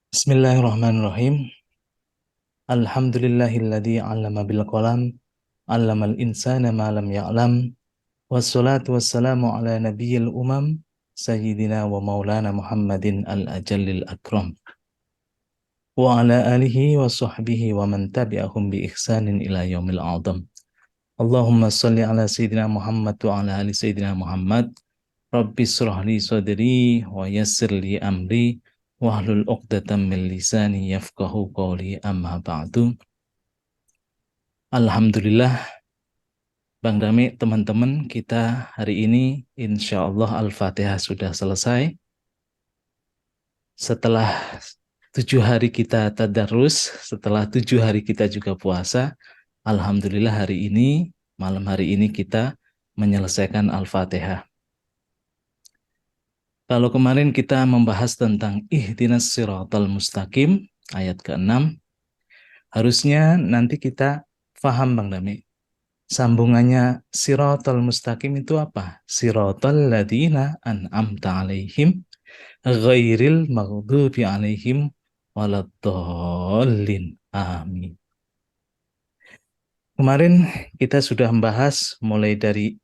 Bismillahirrahmanirrahim. Alhamdulillahilladzi 'allama bil qalam, 'allamal insana ma lam ya'lam. Wassalatu wassalamu ala nabiyil umam, sayyidina wa maulana Muhammadin al-ajallil akram. Wa ala alihi wa sahbihi wa man tabi'ahum bi ihsanin ila yaumil 'adham. Allahumma salli ala sayyidina Muhammad wa ala ali sayyidina Muhammad. Rabbi shrah li sadri wa yassir li amri wahlul 'uqdatam min lisani yafqahu qawli amma ba'du. Alhamdulillah, Bang Dami, teman-teman, kita hari ini insya Allah Al-Fatihah sudah selesai. Setelah 7 hari kita tadarus, setelah 7 hari kita juga puasa, Alhamdulillah hari ini, malam hari ini kita menyelesaikan Al-Fatihah. Kalau kemarin kita membahas tentang ihdinas siratal mustaqim, ayat ke-6, harusnya nanti kita paham Bang Dami. Sambungannya siratal mustaqim itu apa? Siratal ladina an'amta alaihim ghairil maghdubi alaihim waladdallin. Amin. Kemarin kita sudah membahas mulai dari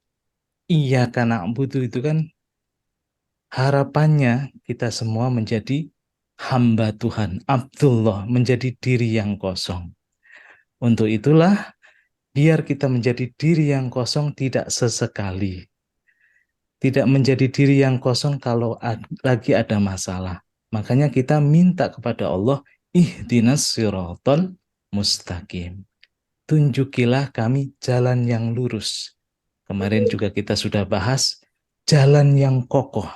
iyyaka na'budu itu kan harapannya kita semua menjadi hamba Tuhan, Abdullah, menjadi diri yang kosong. Untuk itulah biar kita menjadi diri yang kosong tidak sesekali. Tidak menjadi diri yang kosong kalau lagi ada masalah. Makanya kita minta kepada Allah, ihdinas siratal mustaqim. Tunjukilah kami jalan yang lurus. Kemarin juga kita sudah bahas jalan yang kokoh.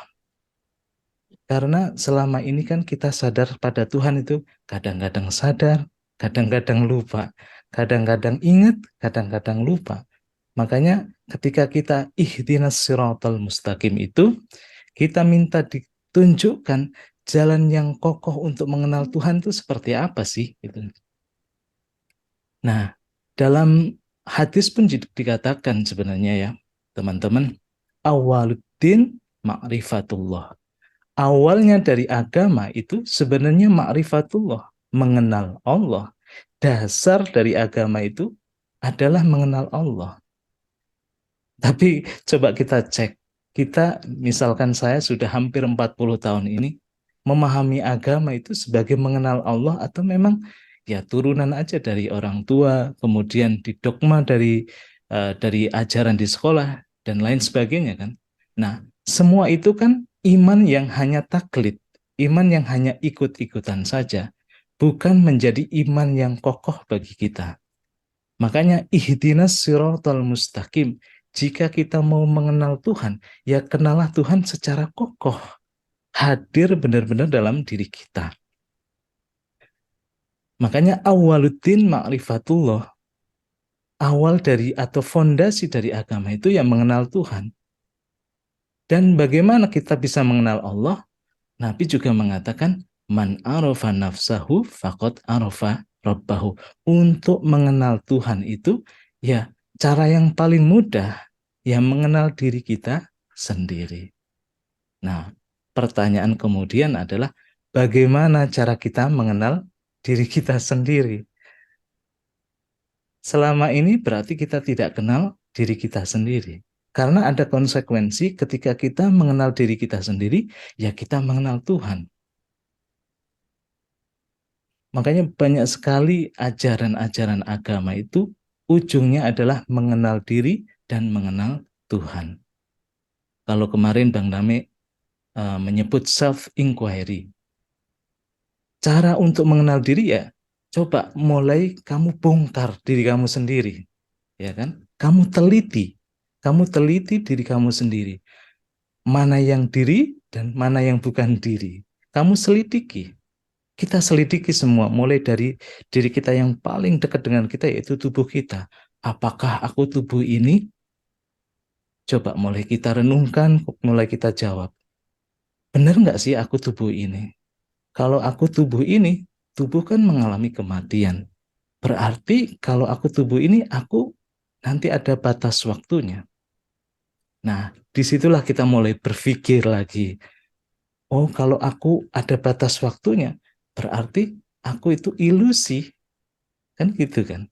Karena selama ini kan kita sadar pada Tuhan itu kadang-kadang sadar, kadang-kadang lupa. Kadang-kadang ingat, kadang-kadang lupa. Makanya ketika kita ihdinas siratal mustaqim itu, kita minta ditunjukkan jalan yang kokoh untuk mengenal Tuhan itu seperti apa sih? Gitu. Nah, dalam hadis pun dikatakan sebenarnya ya, teman-teman, awaluddin ma'rifatullah. Awalnya dari agama itu sebenarnya ma'rifatullah, mengenal Allah. Dasar dari agama itu adalah mengenal Allah. Tapi coba kita cek, kita misalkan saya sudah hampir 40 tahun ini memahami agama itu sebagai mengenal Allah atau memang ya turunan aja dari orang tua, kemudian didogma dari ajaran di sekolah dan lain sebagainya kan. Nah, semua itu kan iman yang hanya taklid, iman yang hanya ikut-ikutan saja, bukan menjadi iman yang kokoh bagi kita. Makanya ihdinas siratal mustaqim. Jika kita mau mengenal Tuhan, ya kenalah Tuhan secara kokoh. Hadir benar-benar dalam diri kita. Makanya awaluddin ma'rifatullah. Awal dari atau fondasi dari agama itu yang mengenal Tuhan. Dan bagaimana kita bisa mengenal Allah? Nabi juga mengatakan, man arafa nafsahu faqad arafa rabbahu. Untuk mengenal Tuhan itu, ya cara yang paling mudah, ya mengenal diri kita sendiri. Nah, pertanyaan kemudian adalah, bagaimana cara kita mengenal diri kita sendiri? Selama ini berarti kita tidak kenal diri kita sendiri. Karena ada konsekuensi ketika kita mengenal diri kita sendiri, ya kita mengenal Tuhan. Makanya banyak sekali ajaran-ajaran agama itu ujungnya adalah mengenal diri dan mengenal Tuhan. Kalau kemarin Bang Dame menyebut self-inquiry. Cara untuk mengenal diri ya, coba mulai kamu bongkar diri kamu sendiri. Ya kan? Kamu teliti diri kamu sendiri. Mana yang diri dan mana yang bukan diri. Kamu selidiki. Kita selidiki semua, mulai dari diri kita yang paling dekat dengan kita, yaitu tubuh kita. Apakah aku tubuh ini? Coba mulai kita renungkan, mulai kita jawab. Benar nggak sih aku tubuh ini? Kalau aku tubuh ini, tubuh kan mengalami kematian. Berarti kalau aku tubuh ini, aku nanti ada batas waktunya. Nah, disitulah kita mulai berpikir lagi. Oh, kalau aku ada batas waktunya, berarti aku itu ilusi, kan gitu kan.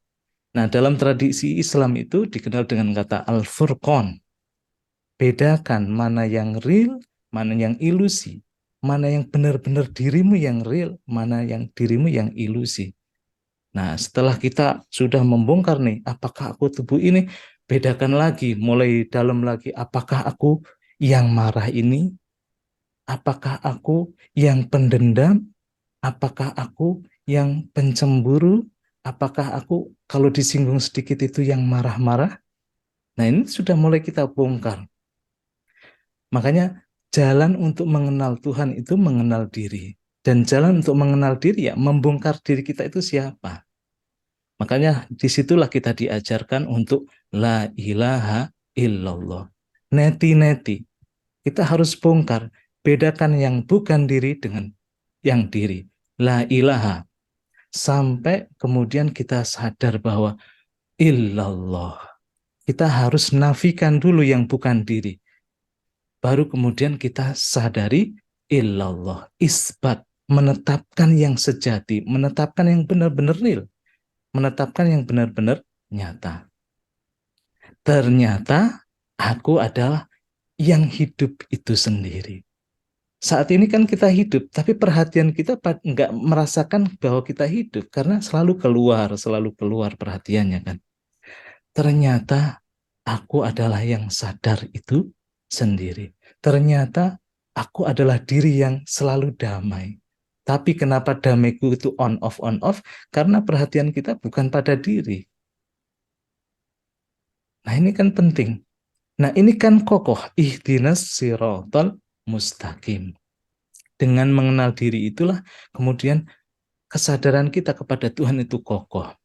Nah, dalam tradisi Islam itu dikenal dengan kata al-furqan. Bedakan mana yang real, mana yang ilusi, mana yang benar-benar dirimu yang real, mana yang dirimu yang ilusi. Nah, setelah kita sudah membongkar nih, apakah aku tubuh ini, bedakan lagi, mulai dalam lagi, apakah aku yang marah ini, apakah aku yang pendendam, apakah aku yang pencemburu, apakah aku kalau disinggung sedikit itu yang marah-marah. Nah, ini sudah mulai kita bongkar. Makanya jalan untuk mengenal Tuhan itu mengenal diri. Dan jalan untuk mengenal diri ya membongkar diri kita itu siapa. Makanya disitulah kita diajarkan untuk la ilaha illallah. Neti-neti. Kita harus bongkar. Bedakan yang bukan diri dengan yang diri. La ilaha. Sampai kemudian kita sadar bahwa illallah. Kita harus nafikan dulu yang bukan diri. Baru kemudian kita sadari illallah, isbat, menetapkan yang sejati, menetapkan yang benar-benar real, menetapkan yang benar-benar nyata. Ternyata aku adalah yang hidup itu sendiri. Saat ini kan kita hidup, tapi perhatian kita nggak merasakan bahwa kita hidup, karena selalu keluar perhatiannya kan. Ternyata aku adalah yang sadar itu sendiri. Ternyata aku adalah diri yang selalu damai. Tapi kenapa damaiku itu on off? Karena perhatian kita bukan pada diri. Nah, ini kan penting. Nah, ini kan kokoh. Ihdinas sirotol mustaqim. Dengan mengenal diri itulah kemudian kesadaran kita kepada Tuhan itu kokoh.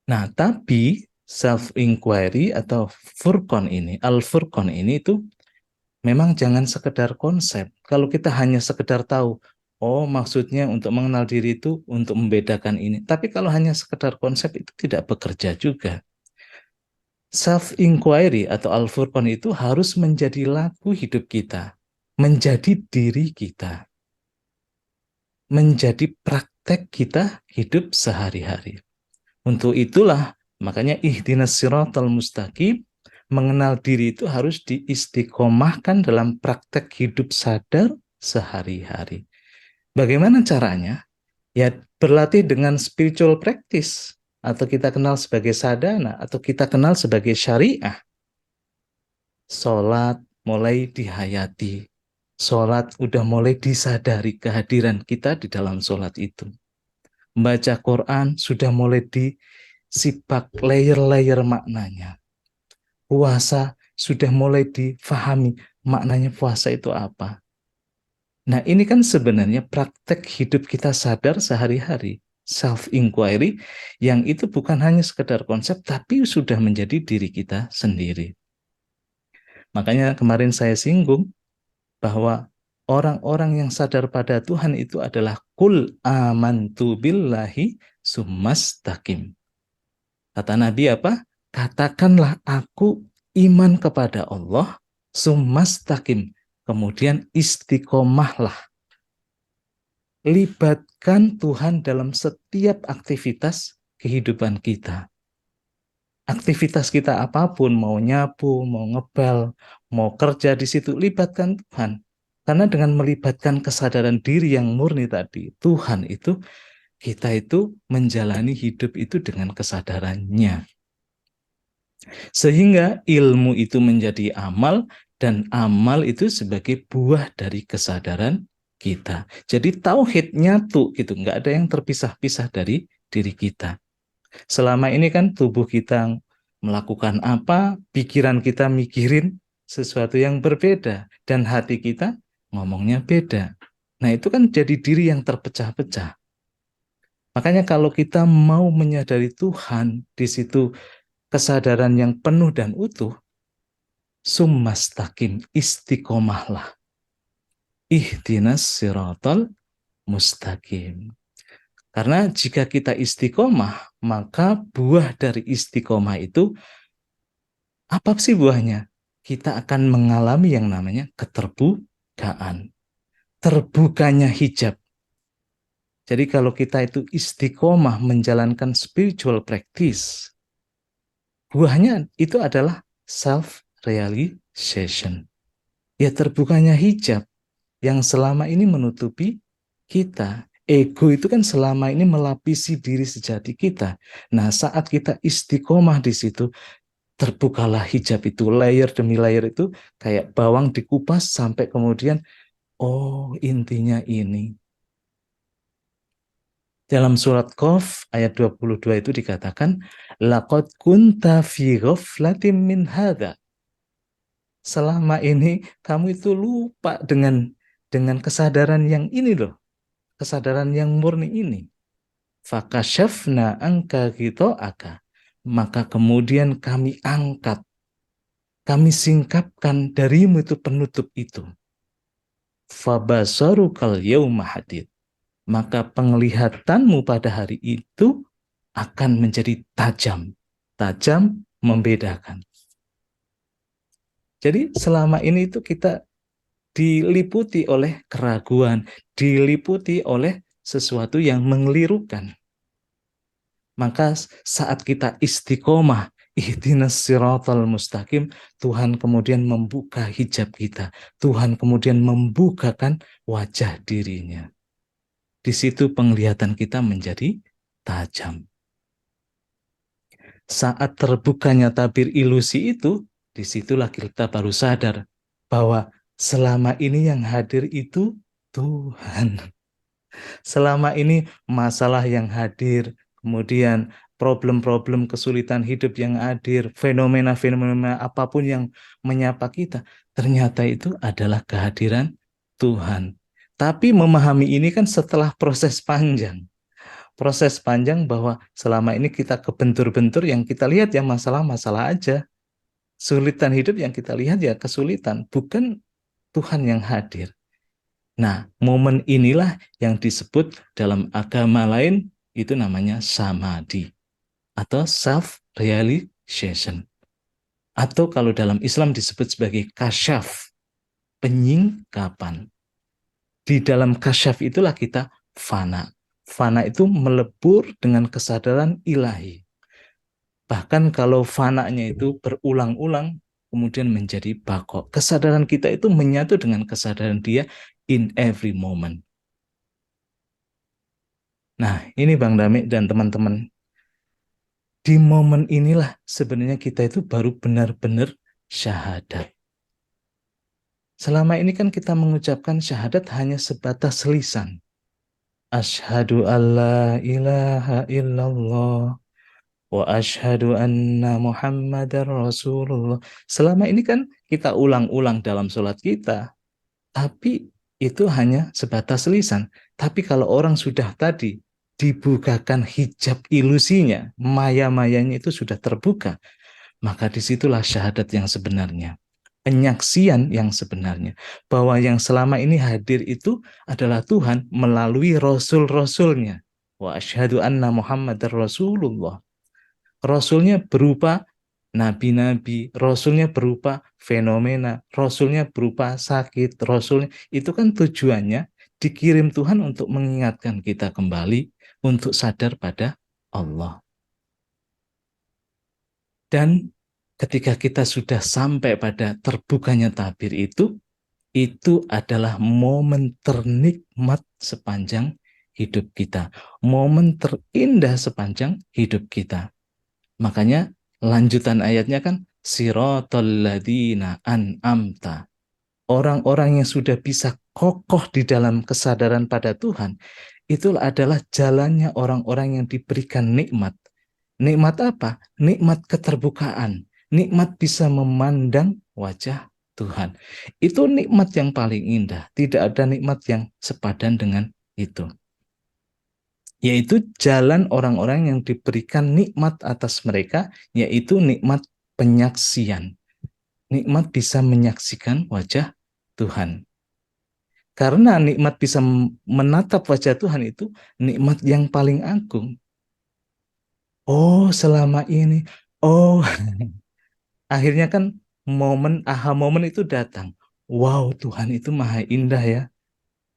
Nah, tapi self-inquiry atau furqan ini, al-furqan ini itu memang jangan sekedar konsep. Kalau kita hanya sekedar tahu, oh maksudnya untuk mengenal diri itu untuk membedakan ini. Tapi kalau hanya sekedar konsep itu tidak bekerja juga. Self-inquiry atau al-furqan itu harus menjadi lagu hidup kita. Menjadi diri kita. Menjadi praktek kita hidup sehari-hari. Untuk itulah, makanya ihdinas siratal mustaqim, mengenal diri itu harus diistiqomahkan dalam praktek hidup sadar sehari-hari. Bagaimana caranya? Ya berlatih dengan spiritual practice, atau kita kenal sebagai sadhana, atau kita kenal sebagai syariah. Sholat mulai dihayati. Sholat udah mulai disadari kehadiran kita di dalam sholat itu. Membaca Quran sudah mulai disipak layer-layer maknanya. Puasa sudah mulai difahami maknanya puasa itu apa. Nah, ini kan sebenarnya praktek hidup kita sadar sehari-hari, self-inquiry, yang itu bukan hanya sekedar konsep, tapi sudah menjadi diri kita sendiri. Makanya kemarin saya singgung bahwa orang-orang yang sadar pada Tuhan itu adalah kul amantu billahi summastaqim. Kata Nabi apa? Katakanlah aku iman kepada Allah, summastaqim. Kemudian istiqomahlah. Libatkan Tuhan dalam setiap aktivitas kehidupan kita. Aktivitas kita apapun, mau nyapu, mau ngepel, mau kerja di situ, libatkan Tuhan. Karena dengan melibatkan kesadaran diri yang murni tadi, Tuhan itu, kita itu menjalani hidup itu dengan kesadarannya. Sehingga ilmu itu menjadi amal, dan amal itu sebagai buah dari kesadaran kita. Jadi tauhid nyatu gitu, nggak ada yang terpisah-pisah dari diri kita. Selama ini kan tubuh kita melakukan apa, pikiran kita mikirin sesuatu yang berbeda, dan hati kita ngomongnya beda. Nah, itu kan jadi diri yang terpecah-pecah. Makanya kalau kita mau menyadari Tuhan, di situ kesadaran yang penuh dan utuh, summastaqim, istiqomahlah. Ihdinas siratal mustaqim. Karena jika kita istiqomah, maka buah dari istiqomah itu, apa sih buahnya? Kita akan mengalami yang namanya keterbukaan. terbukanya hijab. Jadi kalau kita itu istiqomah menjalankan spiritual practice, buahnya itu adalah self-realization. Ya terbukanya hijab yang selama ini menutupi kita. Ego itu kan selama ini melapisi diri sejati kita. Nah, saat kita istiqomah di situ, terbukalah hijab itu, layer demi layer itu, kayak bawang dikupas sampai kemudian, oh intinya ini. Dalam surat Qaf ayat 22 itu dikatakan, laqad kunta fi ghaflatin min hadza. Selama ini kamu itu lupa dengan kesadaran yang ini loh, kesadaran yang murni ini. Fakashafna angka ghita'aka. Maka kemudian kami angkat, kami singkapkan darimu itu penutup itu. Fabasarukal yauma hadid. Maka penglihatanmu pada hari itu akan menjadi tajam. Tajam membedakan. Jadi selama ini itu kita diliputi oleh keraguan, diliputi oleh sesuatu yang mengelirukan. Maka saat kita istiqomah, ihdinas siratal mustaqim, Tuhan kemudian membuka hijab kita. Tuhan kemudian membukakan wajah dirinya. Di situ penglihatan kita menjadi tajam. Saat terbukanya tabir ilusi itu, disitulah kita baru sadar bahwa selama ini yang hadir itu Tuhan. Selama ini masalah yang hadir, kemudian problem-problem kesulitan hidup yang hadir, fenomena-fenomena apapun yang menyapa kita, ternyata itu adalah kehadiran Tuhan. Tapi memahami ini kan setelah proses panjang. Proses panjang bahwa selama ini kita kebentur-bentur, yang kita lihat ya masalah-masalah aja. Sulitan hidup yang kita lihat ya kesulitan, bukan Tuhan yang hadir. Nah, momen inilah yang disebut dalam agama lain itu namanya samadhi atau self-realization. Atau kalau dalam Islam disebut sebagai kasyaf, penyingkapan. Di dalam kasyaf itulah kita fana. Fana itu melebur dengan kesadaran ilahi. Bahkan kalau fananya itu berulang-ulang, kemudian menjadi bako. Kesadaran kita itu menyatu dengan kesadaran dia in every moment. Nah, ini Bang Damik dan teman-teman. Di momen inilah sebenarnya kita itu baru benar-benar syahadat. Selama ini kan kita mengucapkan syahadat hanya sebatas lisan. Asyhadu alla ilaha illallah wa asyhadu anna Muhammadar Rasulullah. Selama ini kan kita ulang-ulang dalam sholat kita, tapi itu hanya sebatas lisan. Tapi kalau orang sudah tadi dibukakan hijab ilusinya, maya-mayanya itu sudah terbuka, maka disitulah syahadat yang sebenarnya. Penyaksian yang sebenarnya. Bahwa yang selama ini hadir itu adalah Tuhan melalui Rasul-Rasulnya. Wa asyhadu anna Muhammadar Rasulullah. Rasulnya berupa nabi-nabi, rasulnya berupa fenomena, rasulnya berupa sakit, rasulnya itu kan tujuannya dikirim Tuhan untuk mengingatkan kita kembali untuk sadar pada Allah. Dan ketika kita sudah sampai pada terbukanya tabir itu adalah momen ternikmat sepanjang hidup kita, momen terindah sepanjang hidup kita. Makanya lanjutan ayatnya kan siratal ladzina an'amta. Orang-orang yang sudah bisa kokoh di dalam kesadaran pada Tuhan, itu adalah jalannya orang-orang yang diberikan nikmat. Nikmat apa? Nikmat keterbukaan. Nikmat bisa memandang wajah Tuhan. Itu nikmat yang paling indah. Tidak ada nikmat yang sepadan dengan itu. Yaitu jalan orang-orang yang diberikan nikmat atas mereka, yaitu nikmat penyaksian. Nikmat bisa menyaksikan wajah Tuhan. Karena nikmat bisa menatap wajah Tuhan itu nikmat yang paling agung. Oh, selama ini. Oh, akhirnya kan momen aha momen itu datang. Wow, Tuhan itu maha indah ya.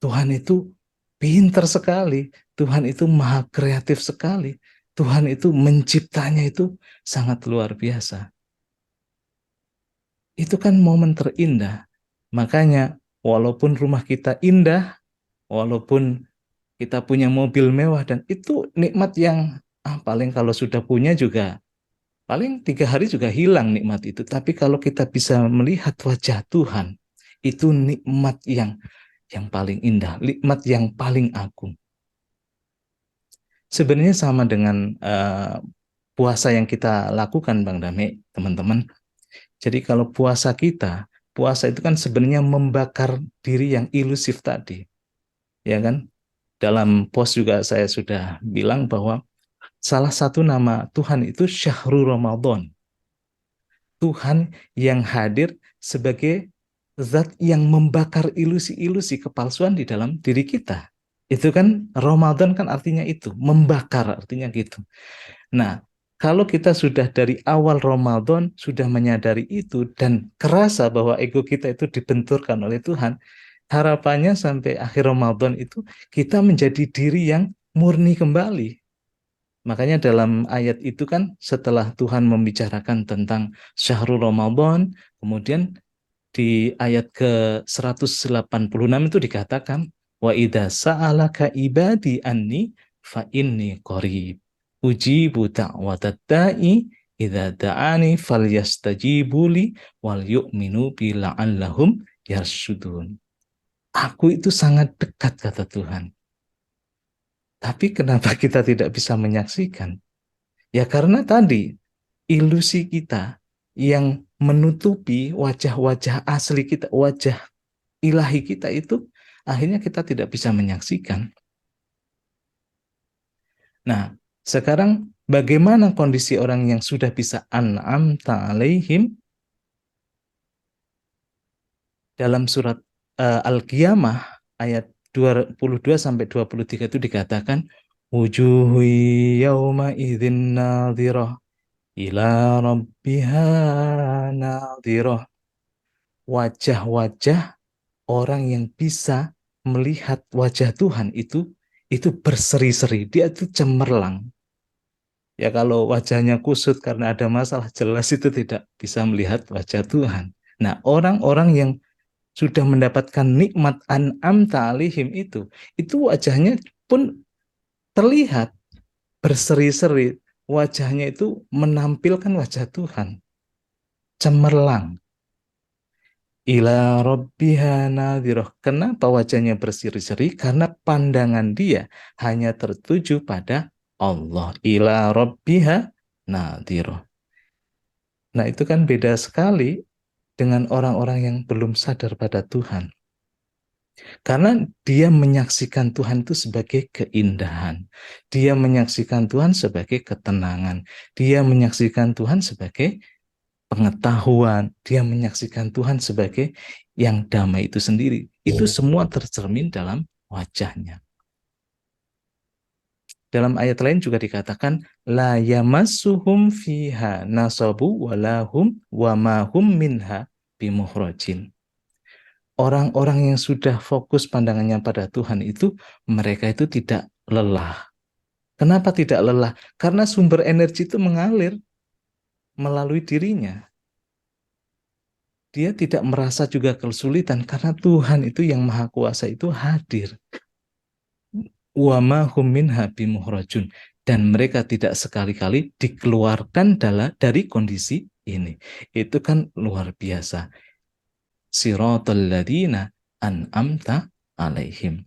Tuhan itu pintar sekali, Tuhan itu maha kreatif sekali, Tuhan itu menciptanya itu sangat luar biasa. Itu kan momen terindah. Makanya walaupun rumah kita indah, walaupun kita punya mobil mewah, dan itu nikmat yang paling kalau sudah punya juga paling 3 hari juga hilang nikmat itu. Tapi kalau kita bisa melihat wajah Tuhan, itu nikmat yang paling indah, nikmat yang paling agung. Sebenarnya sama dengan puasa yang kita lakukan, Bang Dame, teman-teman. Jadi kalau puasa itu kan sebenarnya membakar diri yang ilusif tadi, ya kan? Dalam post juga saya sudah bilang bahwa salah satu nama Tuhan itu Syahrul Ramadan. Tuhan yang hadir sebagai zat yang membakar ilusi-ilusi kepalsuan di dalam diri kita. Itu kan Ramadan kan artinya itu, membakar artinya gitu. Nah, kalau kita sudah dari awal Ramadan sudah menyadari itu dan kerasa bahwa ego kita itu dibenturkan oleh Tuhan, harapannya sampai akhir Ramadan itu kita menjadi diri yang murni kembali. Makanya dalam ayat itu kan setelah Tuhan membicarakan tentang Syahrul Ramadan, kemudian di ayat ke 186 itu dikatakan wa idza sa'alaka ibadi anni fa inni qarib ujibu da'watat da'i idza da'ani falyastajibu li wal yu'minu bi la'allahum yarsyudun. Aku itu sangat dekat, kata Tuhan. Tapi kenapa kita tidak bisa menyaksikan? Ya karena tadi ilusi kita yang menutupi wajah-wajah asli kita, wajah ilahi kita itu akhirnya kita tidak bisa menyaksikan. Nah, sekarang bagaimana kondisi orang yang sudah bisa an'amta alaihim? Dalam surat Al-Qiyamah ayat 22 sampai 23 itu dikatakan wujuhu yauma idzin nadhirah ila rabbiha nadhirah. Wajah-wajah orang yang bisa melihat wajah Tuhan itu berseri-seri, dia itu cemerlang. Ya kalau wajahnya kusut karena ada masalah, jelas itu tidak bisa melihat wajah Tuhan. Nah, orang-orang yang sudah mendapatkan nikmat an'amta alaihim itu wajahnya pun terlihat berseri-seri, wajahnya itu menampilkan wajah Tuhan, cemerlang. Ila rabbiha nadhirah. Kenapa wajahnya berseri-seri? Karena pandangan dia hanya tertuju pada Allah. Ila rabbiha nadhirah. Nah, itu kan beda sekali dengan orang-orang yang belum sadar pada Tuhan. Karena dia menyaksikan Tuhan itu sebagai keindahan. Dia menyaksikan Tuhan sebagai ketenangan. Dia menyaksikan Tuhan sebagai pengetahuan. Dia menyaksikan Tuhan sebagai yang damai itu sendiri. Itu semua tercermin dalam wajahnya. Dalam ayat lain juga dikatakan la yamassuhum fiha nasabu walahum wa ma hum minha bimukhrajin. Orang-orang yang sudah fokus pandangannya pada Tuhan itu mereka itu tidak lelah. Kenapa tidak lelah? Karena sumber energi itu mengalir melalui dirinya. Dia tidak merasa juga kesulitan karena Tuhan itu yang Maha Kuasa itu hadir. Wa ma hum minha bimukhrajun, dan mereka tidak sekali-kali dikeluarkan dari kondisi ini. Itu kan luar biasa. Siratal ladzina an'amta alaihim.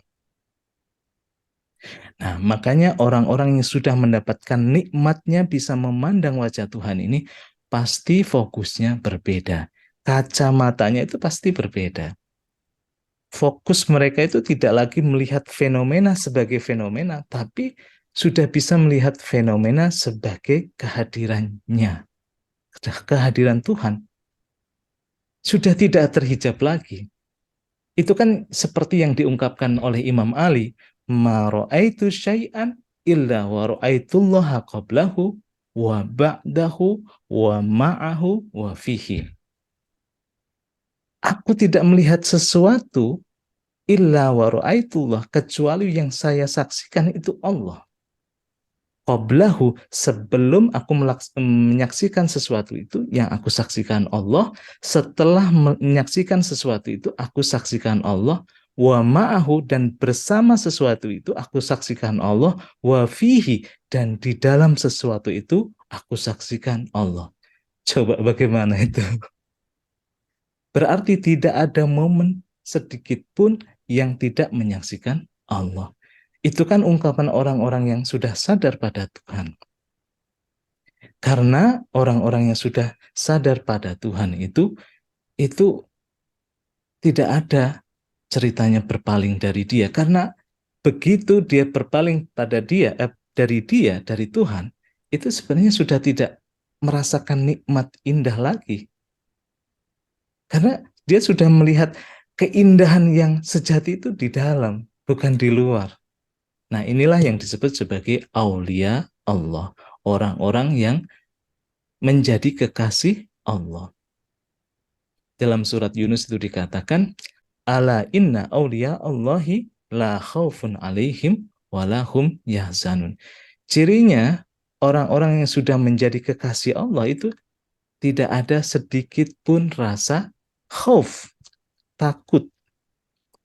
Nah, makanya orang-orang yang sudah mendapatkan nikmatnya bisa memandang wajah Tuhan ini pasti fokusnya berbeda. Kacamatanya itu pasti berbeda. Fokus mereka itu tidak lagi melihat fenomena sebagai fenomena, tapi sudah bisa melihat fenomena sebagai kehadirannya. Kehadiran Tuhan sudah tidak terhijab lagi. Itu kan seperti yang diungkapkan oleh Imam Ali, ma ra'aitu syai'an illa wa ra'aitullaha qablahu wa ba'dahu wa ma'ahu wa fihi. Aku tidak melihat sesuatu illa wa ra'aitullah, kecuali yang saya saksikan itu Allah. Qablahu, sebelum aku menyaksikan sesuatu itu, yang aku saksikan Allah. Setelah menyaksikan sesuatu itu, aku saksikan Allah. Wa ma'ahu, dan bersama sesuatu itu aku saksikan Allah. Wa fihi, dan di dalam sesuatu itu aku saksikan Allah. Coba bagaimana itu? Berarti tidak ada momen sedikit pun yang tidak menyaksikan Allah. Itu kan ungkapan orang-orang yang sudah sadar pada Tuhan. Karena orang-orang yang sudah sadar pada Tuhan itu tidak ada ceritanya berpaling dari Dia. Karena begitu dia berpaling pada Dia, dari Tuhan, itu sebenarnya sudah tidak merasakan nikmat indah lagi. Karena dia sudah melihat keindahan yang sejati itu di dalam, bukan di luar. Nah, inilah yang disebut sebagai aulia Allah, orang-orang yang menjadi kekasih Allah. Dalam surat Yunus itu dikatakan, ala inna aulia Allahi la khaufun alaihim walahum yahzanun. Cirinya orang-orang yang sudah menjadi kekasih Allah itu tidak ada sedikit pun rasa khauf, takut.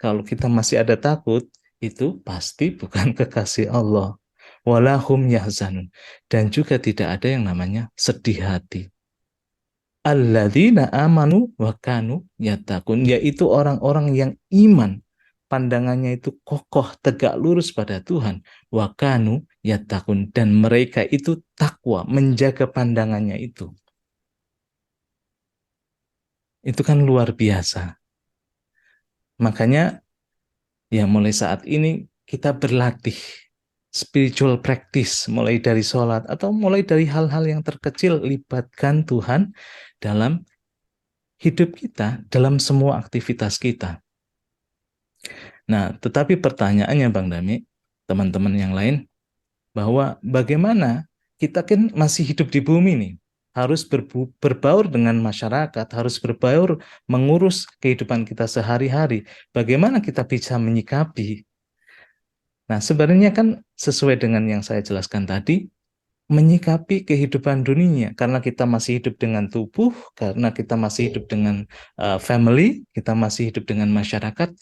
Kalau kita masih ada takut, itu pasti bukan kekasih Allah. Walahum yahzanun. Dan juga tidak ada yang namanya sedih hati. Alladzina amanu wa kanu yattaqun, yaitu orang-orang yang iman, pandangannya itu kokoh tegak lurus pada Tuhan, wa kanu yattaqun, dan mereka itu takwa, menjaga pandangannya itu. Itu kan luar biasa. Makanya ya mulai saat ini kita berlatih spiritual practice, mulai dari sholat atau mulai dari hal-hal yang terkecil, libatkan Tuhan dalam hidup kita, dalam semua aktivitas kita. Nah, tetapi pertanyaannya Bang Dami, teman-teman yang lain, bahwa bagaimana kita kan masih hidup di bumi nih, harus berbaur dengan masyarakat, harus berbaur mengurus kehidupan kita sehari-hari. Bagaimana kita bisa menyikapi? Nah, sebenarnya kan sesuai dengan yang saya jelaskan tadi, menyikapi kehidupan dunia, karena kita masih hidup dengan tubuh, karena kita masih hidup dengan family, kita masih hidup dengan masyarakat,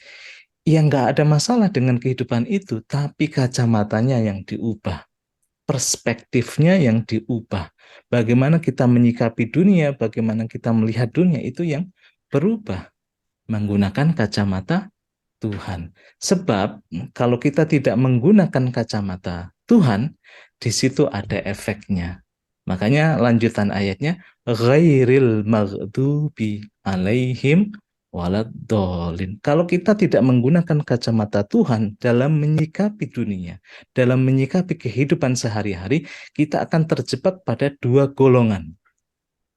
ya nggak ada masalah dengan kehidupan itu, tapi kacamatanya yang diubah, perspektifnya yang diubah. Bagaimana kita menyikapi dunia, bagaimana kita melihat dunia itu yang berubah, menggunakan kacamata Tuhan. Sebab kalau kita tidak menggunakan kacamata Tuhan, di situ ada efeknya. Makanya lanjutan ayatnya, ghairil maghdubi alaihim waladdallin. Kalau kita tidak menggunakan kacamata Tuhan dalam menyikapi dunia, dalam menyikapi kehidupan sehari-hari, kita akan terjebak pada dua golongan.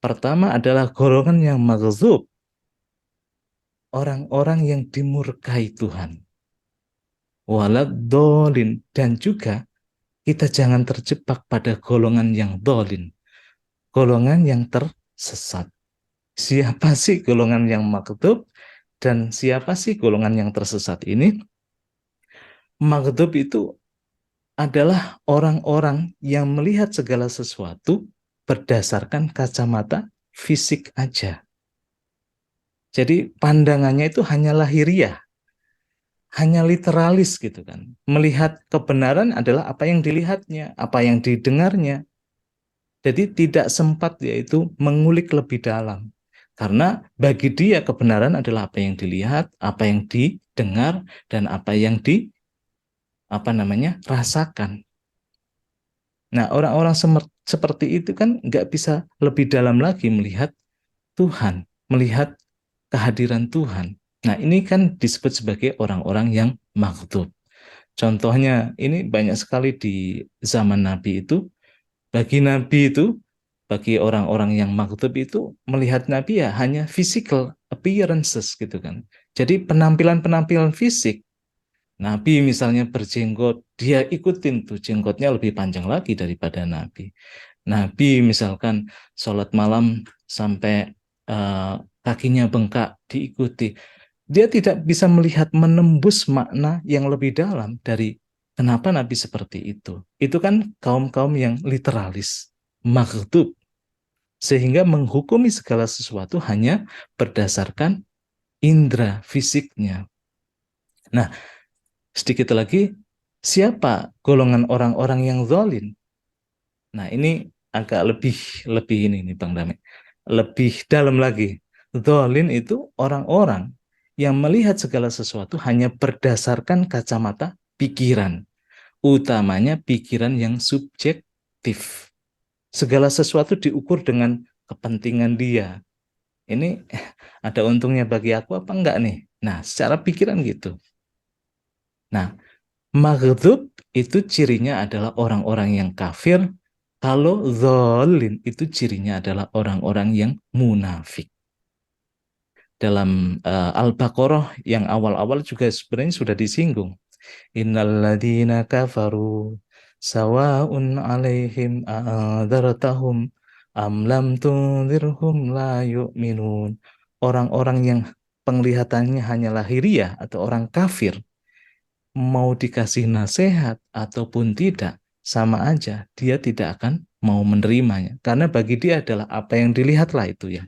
Pertama adalah golongan yang maghdub, orang-orang yang dimurkai Tuhan. Waladdallin, dan juga kita jangan terjebak pada golongan yang dolin, golongan yang tersesat. Siapa sih golongan yang maghdub dan siapa sih golongan yang tersesat ini? Maghdub itu adalah orang-orang yang melihat segala sesuatu berdasarkan kacamata fisik aja. Jadi pandangannya itu hanya lahiriah, hanya literalis gitu kan. Melihat kebenaran adalah apa yang dilihatnya, apa yang didengarnya. Jadi tidak sempat yaitu mengulik lebih dalam. Karena bagi dia kebenaran adalah apa yang dilihat, apa yang didengar, dan apa yang rasakan. Nah, orang-orang seperti itu kan nggak bisa lebih dalam lagi melihat Tuhan, melihat kehadiran Tuhan. Nah, ini kan disebut sebagai orang-orang yang maghdub. Contohnya, ini banyak sekali di zaman Nabi itu, bagi orang-orang yang maghdub itu, melihat Nabi ya hanya physical appearances gitu kan. Jadi penampilan-penampilan fisik, Nabi misalnya berjenggot, dia ikutin tuh jenggotnya lebih panjang lagi daripada Nabi. Nabi misalkan sholat malam sampai kakinya bengkak, diikuti. Dia tidak bisa melihat menembus makna yang lebih dalam dari kenapa Nabi seperti itu. Itu kan kaum-kaum yang literalis, maghdub, sehingga menghukumi segala sesuatu hanya berdasarkan indera fisiknya. Nah, sedikit lagi, siapa golongan orang-orang yang zalim? Nah, ini agak lebih lebih ini nih Bang Dame. Lebih dalam lagi. Zalim itu orang-orang yang melihat segala sesuatu hanya berdasarkan kacamata pikiran, utamanya pikiran yang subjektif. Segala sesuatu diukur dengan kepentingan dia. Ini ada untungnya bagi aku apa enggak nih? Nah, secara pikiran gitu. Nah, maghdub itu cirinya adalah orang-orang yang kafir. Kalau zalim itu cirinya adalah orang-orang yang munafik. Dalam Al-Baqarah yang awal-awal juga sebenarnya sudah disinggung. Innalladzina kafaru sawa'un 'alaihim a'adzartahum am lam tunzirhum la yu'minun. Orang-orang yang penglihatannya hanya lahiriah atau orang kafir, mau dikasih nasihat ataupun tidak, sama aja dia tidak akan mau menerimanya. Karena bagi dia adalah apa yang dilihatlah itu ya,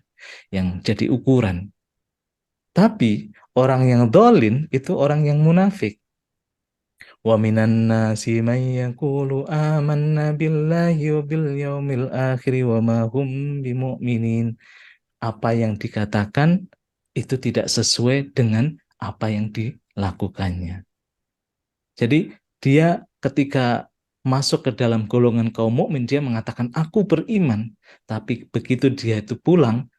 yang jadi ukuran. Tapi orang yang dolin itu orang yang munafik. Wa minan nasi may yaqulu amanna billahi wa bil yaumil akhir wa ma hum bimu'minin. Apa yang dikatakan itu tidak sesuai dengan apa yang dilakukannya. Jadi dia ketika masuk ke dalam golongan kaum mukmin dia mengatakan aku beriman, tapi begitu dia itu pulang,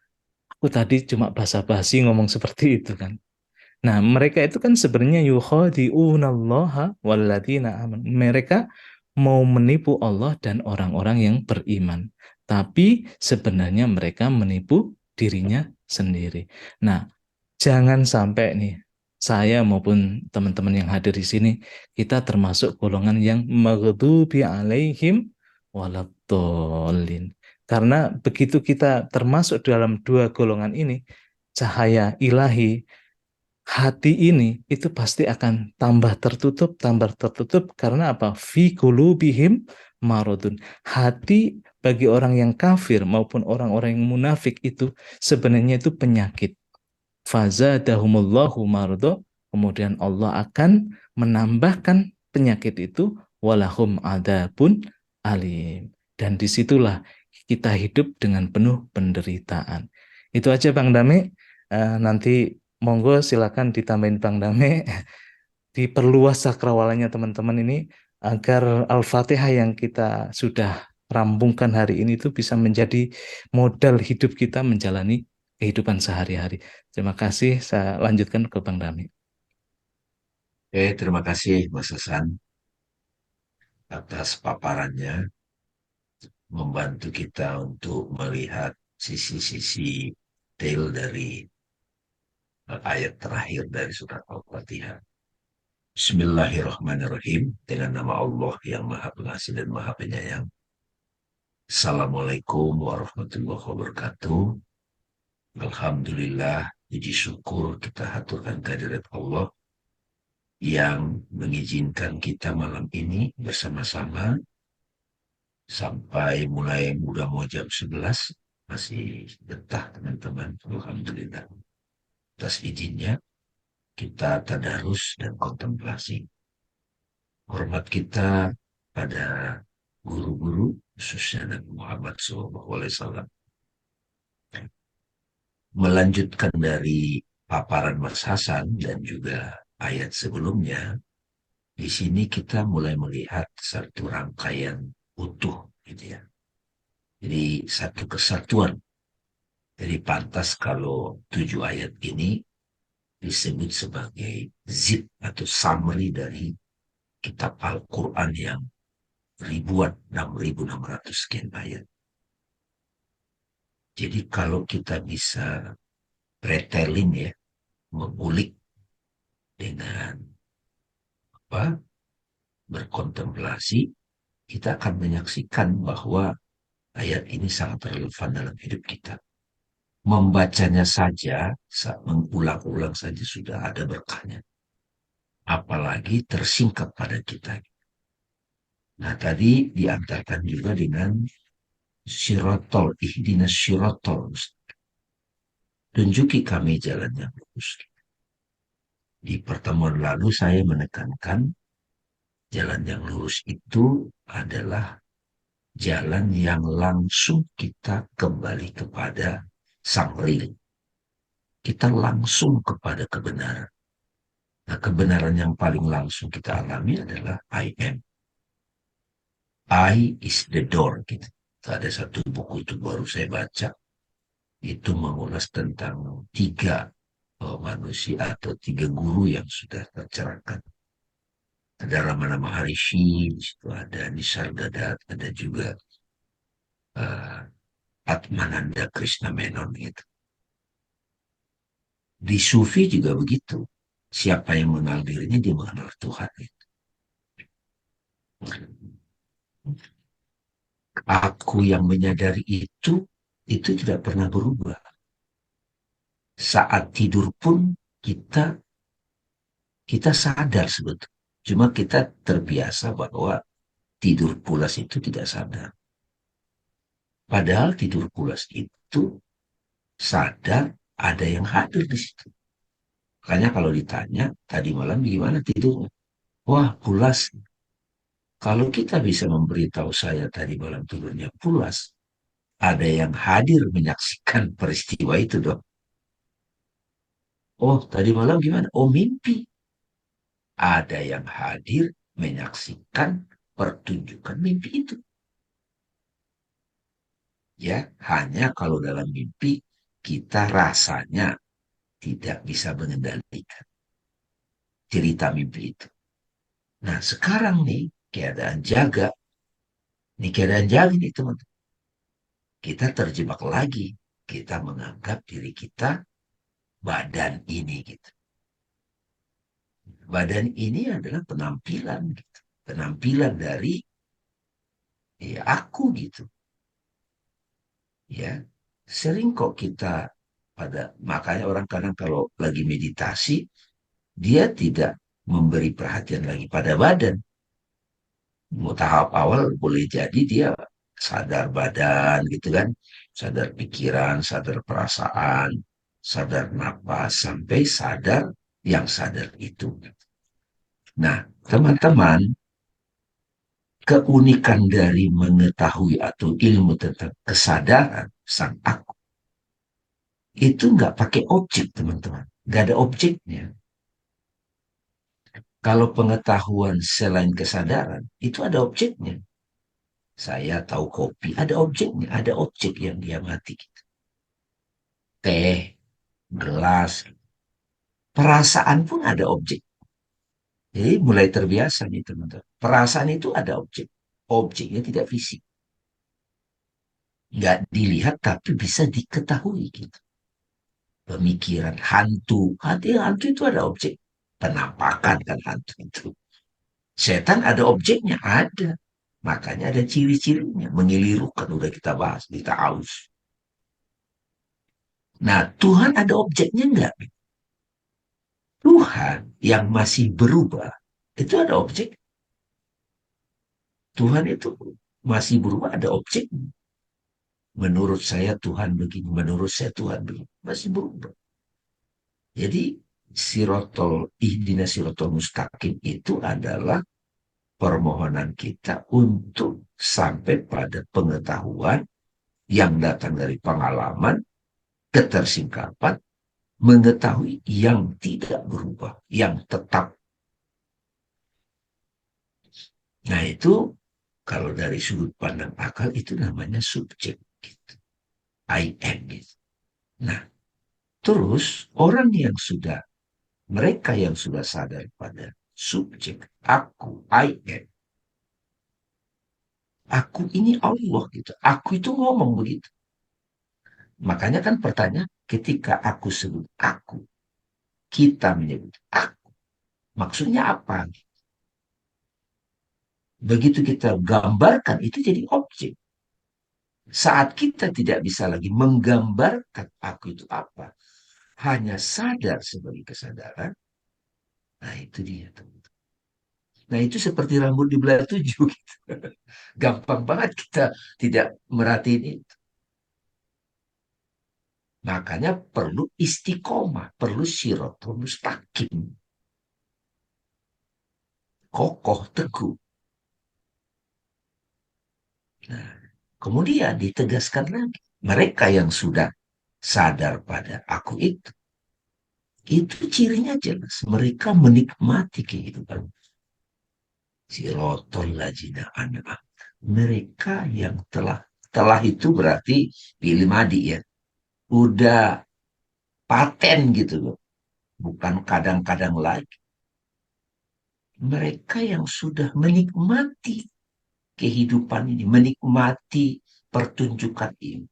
aku tadi cuma basa-basi ngomong seperti itu kan. Nah, mereka itu kan sebenarnya yukhadi'unallaha walladzina amanu. Mereka mau menipu Allah dan orang-orang yang beriman. Tapi sebenarnya mereka menipu dirinya sendiri. Nah, jangan sampai nih saya maupun teman-teman yang hadir di sini kita termasuk golongan yang maghdubi alaihim waladhdallin. Karena begitu kita termasuk dalam dua golongan ini, cahaya ilahi hati ini itu pasti akan tambah tertutup karena apa? Fi qulubihim maradun. Hati bagi orang yang kafir maupun orang-orang yang munafik itu sebenarnya itu penyakit. Fazadahumullahu marado, kemudian Allah akan menambahkan penyakit itu walahum adabun alim. Dan disitulah kita hidup dengan penuh penderitaan. Itu aja Bang Dame. Nanti monggo silakan ditambahin Bang Dame. Diperluas cakrawalanya teman-teman ini agar Al-Fatihah yang kita sudah rampungkan hari ini itu bisa menjadi modal hidup kita menjalani kehidupan sehari-hari. Terima kasih. Saya lanjutkan ke Bang Dami. Terima kasih Mas Hasan atas paparannya, membantu kita untuk melihat sisi-sisi detail dari ayat terakhir dari surat Al-Fatihah. Bismillahirrahmanirrahim. Dengan nama Allah yang Maha Pengasih dan Maha Penyayang. Assalamualaikum warahmatullahi wabarakatuh. Alhamdulillah, puji syukur kita haturkan kehadirat Allah yang mengizinkan kita malam ini bersama-sama sampai mulai udah mau jam 11 masih betah teman-teman. Alhamdulillah. Atas izinnya kita tadarus dan kontemplasi. Hormat kita pada guru-guru khususnya Nabi Muhammad SAW. Melanjutkan dari paparan Mas Hasan dan juga ayat sebelumnya, di sini kita mulai melihat satu rangkaian utuh gitu ya. Jadi satu kesatuan. Jadi pantas kalau 7 ayat ini disebut sebagai zip atau summary dari kitab Al-Quran yang ribuan, 6.600 sekian ayat. Jadi kalau kita bisa retelling ya, mengulik dengan apa, berkontemplasi, kita akan menyaksikan bahwa ayat ini sangat relevan dalam hidup kita. membacanya saja, mengulang-ulang saja sudah ada berkahnya. Apalagi tersingkap pada kita. Nah, tadi diantarkan juga dengan sirotol, ihdinas sirotol. Tunjuki kami jalan yang lurus. Di pertemuan lalu saya menekankan jalan yang lurus itu adalah jalan yang langsung kita kembali kepada sang real. Kita langsung kepada kebenaran. Nah, kebenaran yang paling langsung kita alami adalah I am. I is the door. Gitu. Ada satu buku itu baru saya baca. Itu mengulas tentang tiga manusia atau tiga guru yang sudah tercerahkan. Ada Ramana Maharishi, di situ ada Nisargadatta, ada juga uh, Atmananda Krishna Menon gitu. Di Sufi juga begitu. Siapa yang mengenal dirinya, dia mengenal Tuhan. Gitu. Aku yang menyadari itu tidak pernah berubah. Saat tidur pun kita kita sadar sebetulnya. Cuma kita terbiasa bahwa tidur pulas itu tidak sadar. Padahal tidur pulas itu sadar ada yang hadir di situ. Makanya kalau ditanya, tadi malam gimana tidurnya? Wah, pulas. Kalau kita bisa memberitahu saya tadi malam tidurnya pulas, ada yang hadir menyaksikan peristiwa itu dong. Oh, tadi malam gimana? Oh, mimpi. Ada yang hadir menyaksikan pertunjukan mimpi itu. Ya, hanya kalau dalam mimpi kita rasanya tidak bisa mengendalikan cerita mimpi itu. Nah, sekarang nih keadaan jaga, nih teman-teman. Kita terjebak lagi. Kita menganggap diri kita badan ini gitu. Badan ini adalah penampilan gitu. Penampilan dari ya, aku gitu. Ya, sering kok kita makanya orang kadang kalau lagi meditasi dia tidak memberi perhatian lagi pada badan. Tahap awal boleh jadi dia sadar badan gitu kan, sadar pikiran, sadar perasaan, sadar napas, sampai sadar yang sadar itu. Nah, teman-teman, keunikan dari mengetahui atau ilmu tentang kesadaran sang aku itu nggak pakai objek, teman-teman. Nggak ada objeknya. Kalau pengetahuan selain kesadaran, itu ada objeknya. Saya tahu kopi, ada objeknya, ada objek yang dia mati. Teh, gelas, perasaan pun ada objek. Jadi mulai terbiasa nih teman-teman. Perasaan itu ada objek. Objeknya tidak fisik. Nggak dilihat tapi bisa diketahui gitu. Pemikiran hantu. Hantu itu ada objek. Penampakan kan hantu itu. Setan ada objeknya, ada. Makanya ada ciri-cirinya. Mengelirukan, udah kita bahas, kita aus. Nah, Tuhan ada objeknya enggak? Tuhan yang masih berubah, itu ada objek. Tuhan itu masih berubah, ada objek. Menurut saya Tuhan begini, menurut saya Tuhan begini. Masih berubah. Jadi sirotol mustaqim itu adalah permohonan kita untuk sampai pada pengetahuan yang datang dari pengalaman, ketersingkapan, mengetahui yang tidak berubah, yang tetap. Nah itu kalau dari sudut pandang akal itu namanya subjek. Gitu. I am. Gitu. Nah terus mereka yang sudah sadar pada subjek, aku, I am. Aku ini Allah gitu. Aku itu ngomong begitu. Makanya kan pertanyaan, ketika aku sebut aku, kita menyebut aku, maksudnya apa? Begitu kita gambarkan, itu jadi objek. Saat kita tidak bisa lagi menggambarkan aku itu apa, hanya sadar sebagai kesadaran, nah itu dia. Nah itu seperti rambut di belah tujuh. Gitu. Gampang banget kita tidak merhatiin itu. Makanya perlu istiqomah, perlu sirotul mustaqim, kokoh teguh. Nah, kemudian ditegaskan lagi, mereka yang sudah sadar pada aku itu cirinya jelas. Mereka menikmati kehidupan. Sirotol lajina anak. Mereka yang telah itu berarti pilih madi ya. Udah paten gitu loh. Bukan kadang-kadang lagi. Mereka yang sudah menikmati kehidupan ini, menikmati pertunjukan ini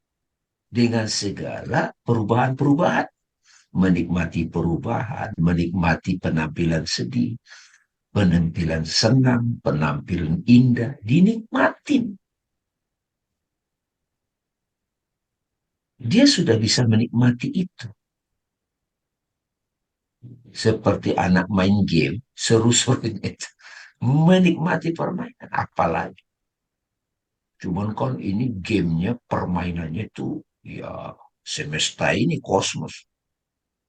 dengan segala perubahan-perubahan, menikmati perubahan, menikmati penampilan sedih, penampilan senang, penampilan indah, dinikmatin. Dia sudah bisa menikmati itu. Seperti anak main game, seru-serunya itu. Menikmati permainan, apalagi. Cuman kan ini gamenya, permainannya itu ya semesta ini kosmos.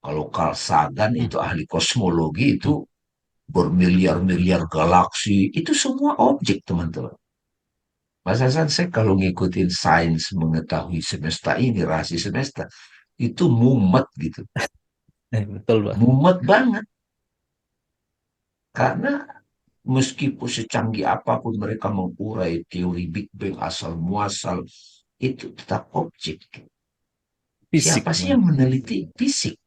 Kalau Carl Sagan Hmm. itu ahli kosmologi itu bermiliar-miliar galaksi, itu semua objek teman-teman. Mas Hasan, saya kalau ngikutin sains mengetahui semesta ini, rahasia semesta, itu mumet gitu. Betul, Bang. Mumet banget. Karena meskipun secanggih apapun mereka mengurai teori Big Bang asal muasal, itu tetap objek. Fisik, Siapa sih Bang. yang meneliti fisik?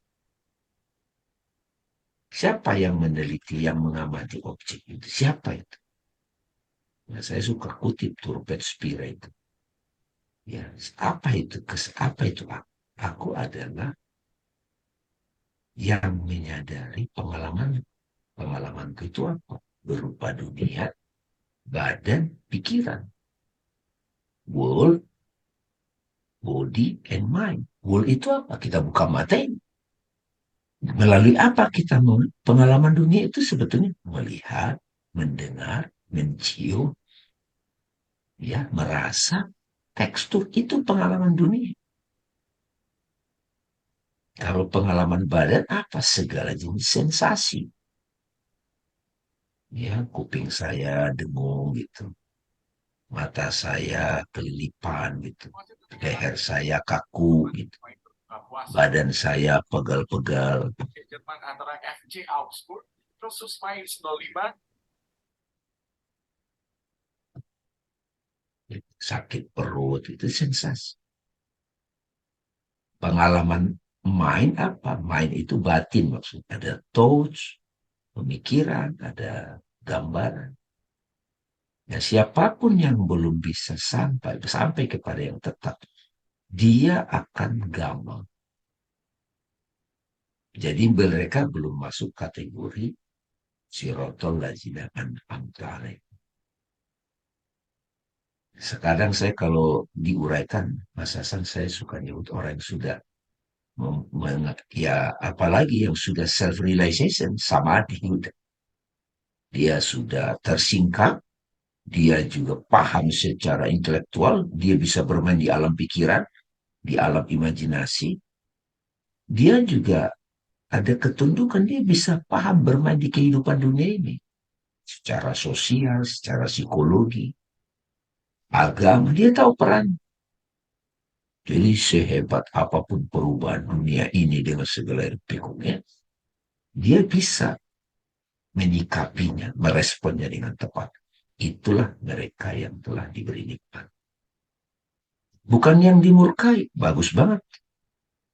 Siapa yang meneliti, yang mengamati objek itu? Siapa itu? Nah, saya suka kutip Turbet Spira itu. Ya, apa itu? Apa itu aku? Aku adalah yang menyadari pengalaman. Pengalamanku itu apa? Berupa dunia, badan, pikiran. World, body, and mind. World itu apa? Kita buka mata ini. Melalui apa kita pengalaman dunia itu sebetulnya melihat, mendengar, mencium, ya, merasa, tekstur itu pengalaman dunia. Kalau pengalaman badan apa? Segala jenis sensasi. Ya, kuping saya dengung gitu. Mata saya kelilipan gitu. Leher saya kaku gitu. Badan saya pegal-pegal. Sakit perut itu sensasi. Pengalaman mind apa? Mind itu batin maksudnya. Ada thoughts, pemikiran, ada gambaran. Ya, siapapun yang belum bisa sampai kepada yang tetap, dia akan gamal. Jadi mereka belum masuk kategori sirotol ladzina an'amta alaihim. Sekarang saya kalau diuraikan, Mas Hasan, saya suka nyebut orang yang sudah ya apalagi yang sudah self-realization, samadhi, dia sudah tersingkap, dia juga paham secara intelektual, dia bisa bermain di alam pikiran, di alam imajinasi, dia juga ada ketundukan, dia bisa paham bermain di kehidupan dunia ini. Secara sosial, secara psikologi, agama, dia tahu peran. Jadi sehebat apapun perubahan dunia ini dengan segala pikuknya, dia bisa menyikapinya, meresponnya dengan tepat. Itulah mereka yang telah diberi nikmat. Bukan yang dimurkai, bagus banget.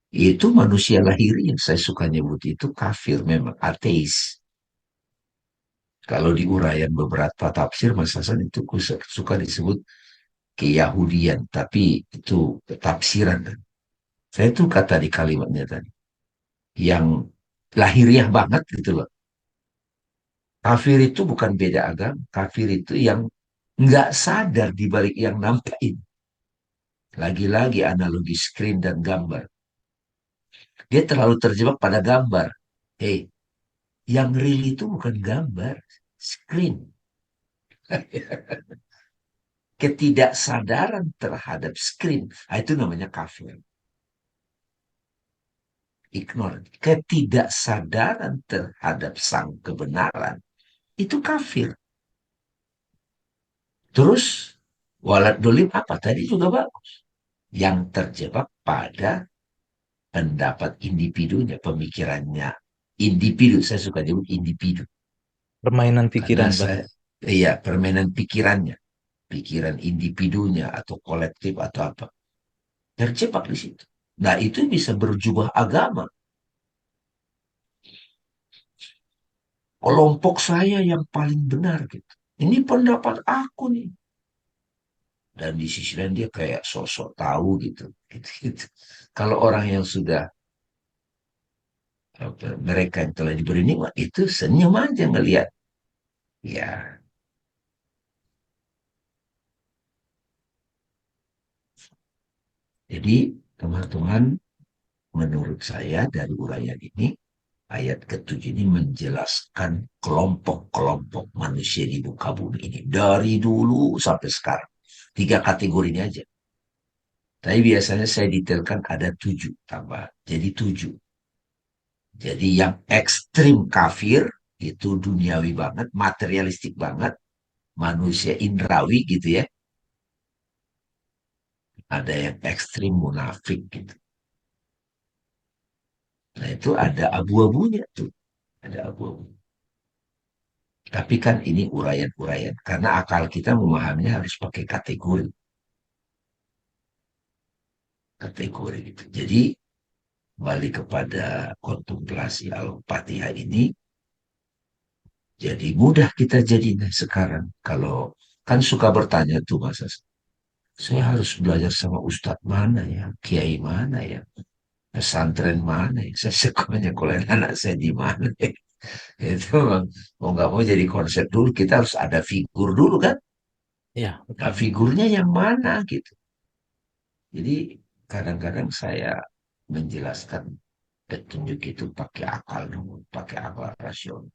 Itu manusia lahir yang saya suka nyebut itu kafir, memang ateis. Kalau di uraian beberapa tafsir, Mas Hasan itu suka disebut keyahudian, tapi itu tafsiran. Saya tuh kata di kalimatnya tadi, yang lahiriah banget gitu loh. Kafir itu bukan beda agama, kafir itu yang nggak sadar di balik yang nampak ini. Lagi-lagi analogi screen dan gambar. Dia terlalu terjebak pada gambar. Hei, yang real itu bukan gambar, screen. Ketidaksadaran terhadap screen, itu namanya kafir. Ignore. Ketidaksadaran terhadap sang kebenaran, itu kafir. Terus, walad dolim apa? Tadi juga bagus. Yang terjebak pada pendapat individunya, pemikirannya. Individu, saya suka nyebut individu. Permainan Karena pikiran, Bang. saya, iya, permainan pikirannya. Pikiran individunya atau kolektif atau apa. Terjebak di situ. Nah, itu bisa berjubah agama. Kelompok saya yang paling benar gitu. Ini pendapat aku nih. Dan di sisi lain dia kayak sosok tahu gitu. Gitu. Kalau orang yang sudah mereka yang telah diberi nikmat itu senyum aja ngelihat. Ya, jadi teman-teman, menurut saya dari uraian ini, ayat ketujuh ini menjelaskan kelompok-kelompok manusia di muka bumi ini. Dari dulu sampai sekarang. Tiga kategori ini aja. Tapi biasanya saya detailkan ada tujuh tambah. Jadi tujuh. Jadi yang ekstrim kafir, itu duniawi banget, materialistik banget, manusia indrawi gitu ya. Ada yang ekstrim munafik gitu. Nah itu ada abu-abunya tuh. Ada abu-abu. Tapi kan ini uraian-uraian. Karena akal kita memahaminya harus pakai kategori. Kategori gitu. Jadi balik kepada kontemplasi Al-Fatihah ini, jadi mudah kita jadinya sekarang. Kalau kan suka bertanya tuh Mas, saya harus belajar sama ustadz mana ya, kiai mana ya, pesantren mana ya, saya sekolahnya kalau anak saya di mana ya. Itu memang mau nggak mau jadi konsep dulu, kita harus ada figur dulu kan. Ya, Nah, betul. figurnya yang mana gitu. Jadi kadang-kadang saya menjelaskan petunjuk itu pakai akal dulu, pakai akal rasional.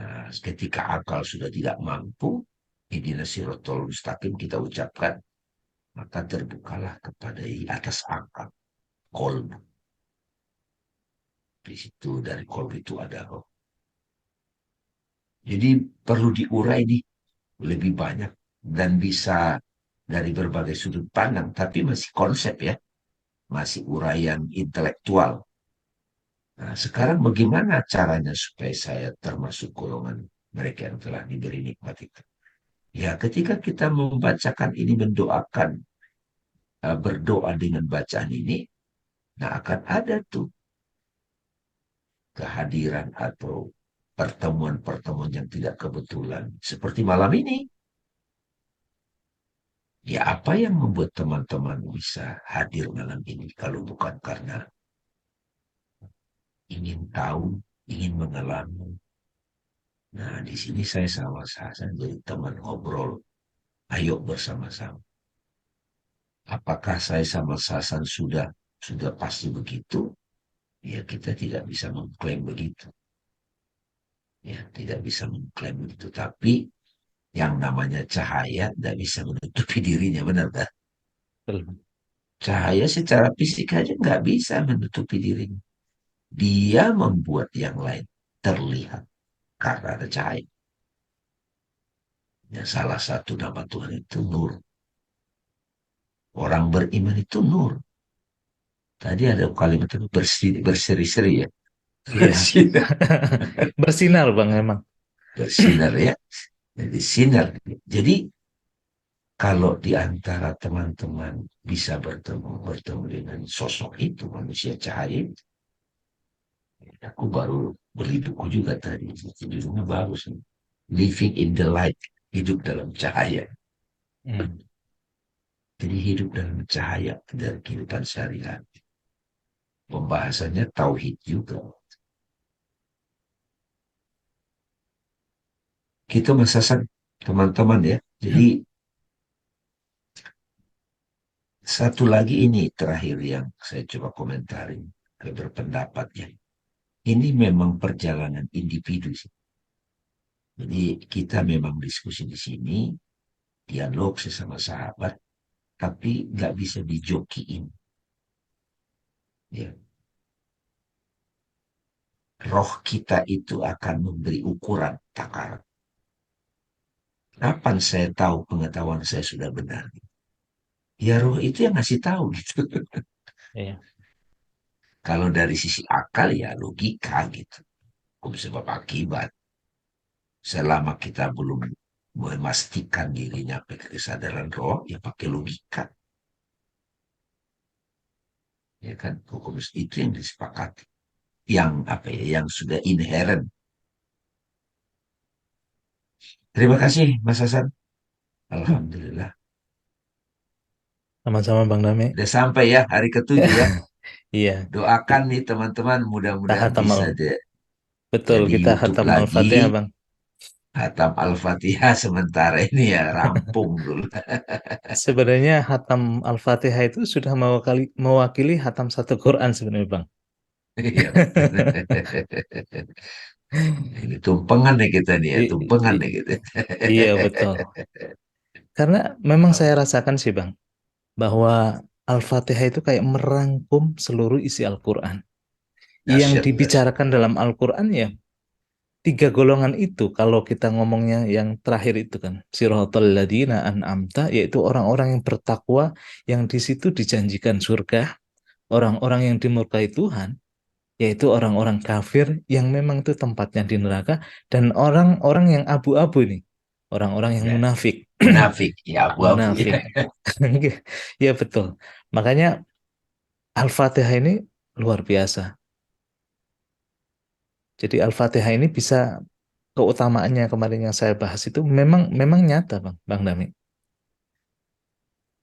Nah, ketika akal sudah tidak mampu, ihdinas siratal mustaqim kita ucapkan, maka terbukalah kepada atas akal, kolbu. Di situ dari kolbu itu ada roh. Jadi perlu diurai nih lebih banyak dan bisa dari berbagai sudut pandang, tapi masih konsep ya, masih uraian intelektual. Nah, sekarang bagaimana caranya supaya saya termasuk golongan mereka yang telah diberi nikmat itu? Ya, ketika kita membacakan ini, mendoakan, berdoa dengan bacaan ini, nah akan ada tuh kehadiran atau pertemuan-pertemuan yang tidak kebetulan. Seperti malam ini. Ya apa yang membuat teman-teman bisa hadir malam ini kalau bukan karena ingin tahu, ingin mengalami. Nah, di sini saya sama Hasan jadi teman ngobrol. Ayo bersama-sama. Apakah saya sama Hasan sudah pasti begitu? Ya kita tidak bisa mengklaim begitu. Ya tidak bisa mengklaim begitu. Tapi yang namanya cahaya tidak bisa menutupi dirinya, benar tak? Betul. Cahaya secara fisik aja nggak bisa menutupi dirinya. Dia membuat yang lain terlihat karena ada cahaya. Ya, salah satu nama Tuhan itu Nur. Orang beriman itu Nur. Tadi ada kalimat itu berseri-seri ya. Iya. Bersinar. Bersinar, Bang, emang. Bersinar ya. Jadi sinar. Jadi kalau di antara teman-teman bisa bertemu dengan sosok itu, manusia cahaya, aku baru beli buku juga tadi. Judulnya bagus. Living in the Light. Hidup dalam cahaya. Hmm. Jadi hidup dalam cahaya dari kehidupan sehari-hari. Pembahasannya tauhid juga. Gitu Mas Hasan, teman-teman ya. Jadi Satu lagi ini terakhir yang saya coba komentarin, berpendapat ya. Ini memang perjalanan individu sih. Jadi kita memang diskusi di sini, dialog sesama sahabat, tapi nggak bisa dijokiin. Ya. Roh kita itu akan memberi ukuran takaran. Kapan saya tahu pengetahuan saya sudah benar? Ya roh itu yang ngasih tahu gitu. Iya. Kalau dari sisi akal ya logika gitu. Hukum sebab akibat. Selama kita belum memastikan dirinya sampai ke kesadaran roh, ya pakai logika. Ya kan, hukum itu yang disepakati. Yang apa ya, yang sudah inherent. Terima kasih Mas Hasan. Alhamdulillah. Sama-sama Bang Dame. Udah sampai ya hari ketujuh ya. Iya, Doakan nih teman-teman mudah-mudahan kita bisa betul jadi kita YouTube hatam lagi. Al-Fatihah Bang. Hatam Al-Fatihah sementara ini ya rampung dulu. Sebenarnya hatam Al-Fatihah itu sudah mewakili hatam satu Quran sebenarnya Bang. Iya betul. Ini tumpengan nih kita nih ya, I- tumpengan i- nih kita. iya betul. Karena memang saya rasakan sih Bang, bahwa Al-Fatihah itu kayak merangkum seluruh isi Al-Quran. Yang Dahsyat, dahsyat. dibicarakan dalam Al-Quran ya tiga golongan itu kalau kita ngomongnya yang terakhir itu kan siratal ladzina an'amta yaitu orang-orang yang bertakwa yang di situ dijanjikan surga, orang-orang yang dimurkai Tuhan yaitu orang-orang kafir yang memang itu tempatnya di neraka dan orang-orang yang abu-abu nih, orang-orang yang Ya, munafik. munafik, ya abu-abu ya. Munafik. Ya betul. Makanya Al-Fatihah ini luar biasa. Jadi Al-Fatihah ini bisa keutamaannya kemarin yang saya bahas itu memang memang nyata Bang Dami.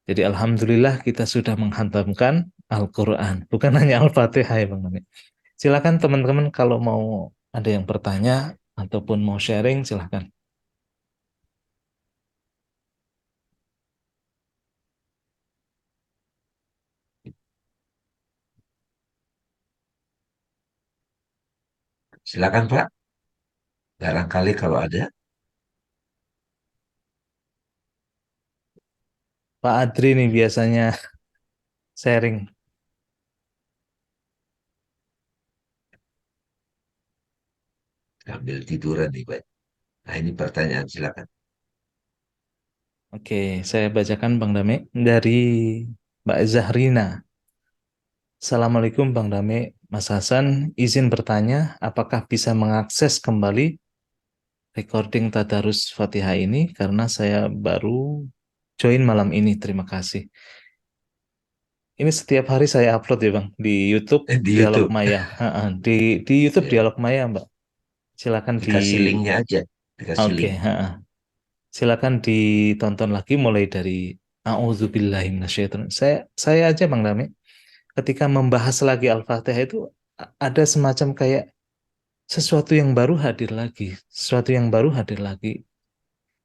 Jadi alhamdulillah kita sudah menghantamkan Al-Qur'an, bukan hanya Al-Fatihah ya Bang Dami. Silakan teman-teman kalau mau ada yang bertanya ataupun mau sharing silakan. Silakan Pak, barangkali kalau ada, Pak Adri nih biasanya sharing. ambil tiduran nih Pak. Nah ini pertanyaan silakan. Oke, saya bacakan Bang Dami dari Mbak Zahrina. Assalamualaikum Bang Dame, Mas Hasan, izin bertanya, apakah bisa mengakses kembali recording Tadarus Fatihah ini karena saya baru join malam ini. Terima kasih. Ini setiap hari saya upload ya Bang di YouTube Di Dialog YouTube. Maya. Di YouTube Ya, Dialog Maya Mbak. Silakan di dikasih linknya aja, dikasih Oke, link. silakan ditonton lagi mulai dari A'udzubillahi minasyaitonir. Saya aja Bang Dame ketika membahas lagi Al-Fatihah itu ada semacam kayak sesuatu yang baru hadir lagi, sesuatu yang baru hadir lagi.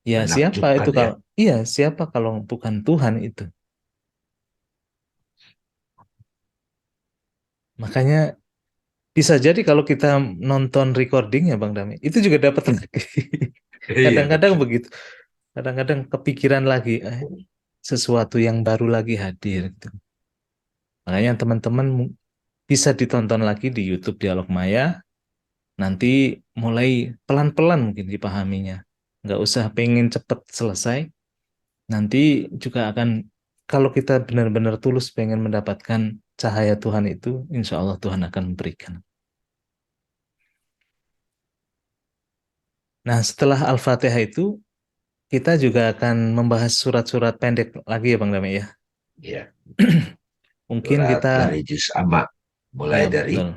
Ya siapa itu Menakjubkan ya. kalau iya siapa kalau bukan Tuhan itu. Makanya bisa jadi kalau kita nonton recordingnya Bang Dami, itu juga dapat lagi. Iya Kadang-kadang betul. begitu. Kadang-kadang kepikiran lagi, sesuatu yang baru lagi hadir. Gitu. Makanya teman-teman bisa ditonton lagi di YouTube Dialog Maya. Nanti mulai pelan-pelan mungkin dipahaminya. Nggak usah pengen cepet selesai. Nanti juga akan, kalau kita benar-benar tulus pengen mendapatkan cahaya Tuhan itu, insya Allah Tuhan akan memberikan. Nah, setelah Al-Fatihah itu, kita juga akan membahas surat-surat pendek lagi ya Bang Dame ya. Ya, Mungkin surat kita, dari juz amma. Mulai ya dari betul.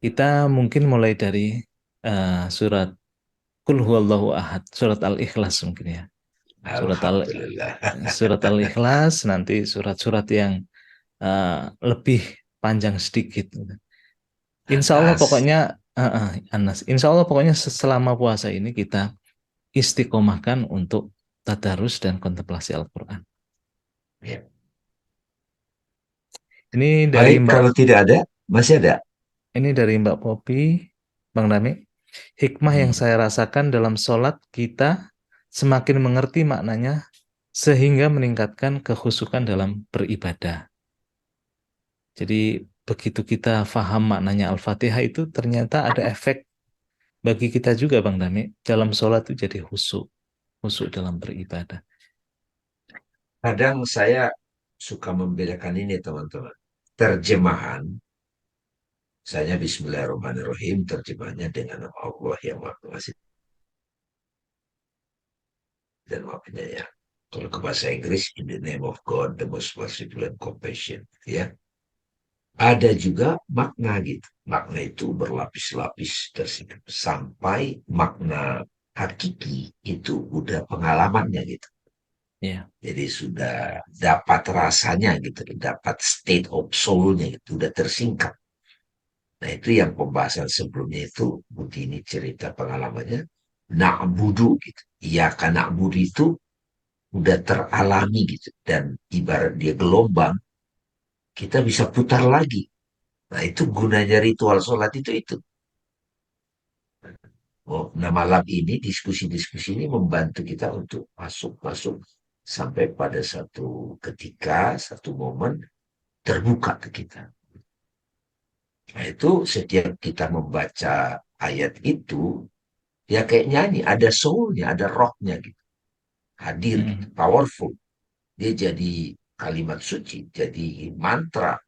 Kita mungkin mulai dari surat Qul Huwallahu Ahad, surat Al-Ikhlas mungkin ya. Surat Al Alhamdulillah. surat Al-Ikhlas, nanti surat-surat yang eh, lebih panjang sedikit. Insya Allah Anas. pokoknya, Anas, Insya Allah pokoknya selama puasa ini kita istiqomahkan untuk tadarus dan kontemplasi Al-Quran. Ya. Ini dari Baik, Mbak kalau tidak ada, masih ada. ini dari Mbak Popi, Bang Dami. Hikmah yang Hmm. saya rasakan dalam sholat kita semakin mengerti maknanya sehingga meningkatkan kekhusyukan dalam beribadah. Jadi begitu kita faham maknanya Al-Fatihah itu ternyata ada efek bagi kita juga Bang Dami. Dalam sholat itu jadi khusyuk, khusyuk dalam beribadah. Kadang saya suka membedakan ini, teman-teman. Terjemahan, misalnya Bismillahirrahmanirrahim, terjemahannya dengan nama Allah yang Maha Pengasih dan Maha Penyayang. Kalau ke bahasa Inggris, in the name of God, the most merciful and compassion. Ya, ada juga makna gitu. Makna itu berlapis-lapis tersebut sampai makna hakiki itu udah pengalamannya gitu. Ya. Jadi sudah dapat rasanya gitu, dapat state of soul-nya gitu, udah tersingkap. Nah itu yang pembahasan sebelumnya itu, Budi ini cerita pengalamannya, na'budu gitu. Iya kan na'budu itu udah teralami gitu. Dan ibarat dia gelombang, kita bisa putar lagi. Nah itu gunanya ritual sholat itu. Oh, nah malam ini diskusi-diskusi ini membantu kita untuk masuk-masuk sampai pada satu ketika, satu momen terbuka ke kita. Nah itu setiap kita membaca ayat itu, ya kayak nyanyi, ada soulnya, ada rocknya gitu, hadir gitu, Mm. powerful. Dia jadi kalimat suci, jadi mantra,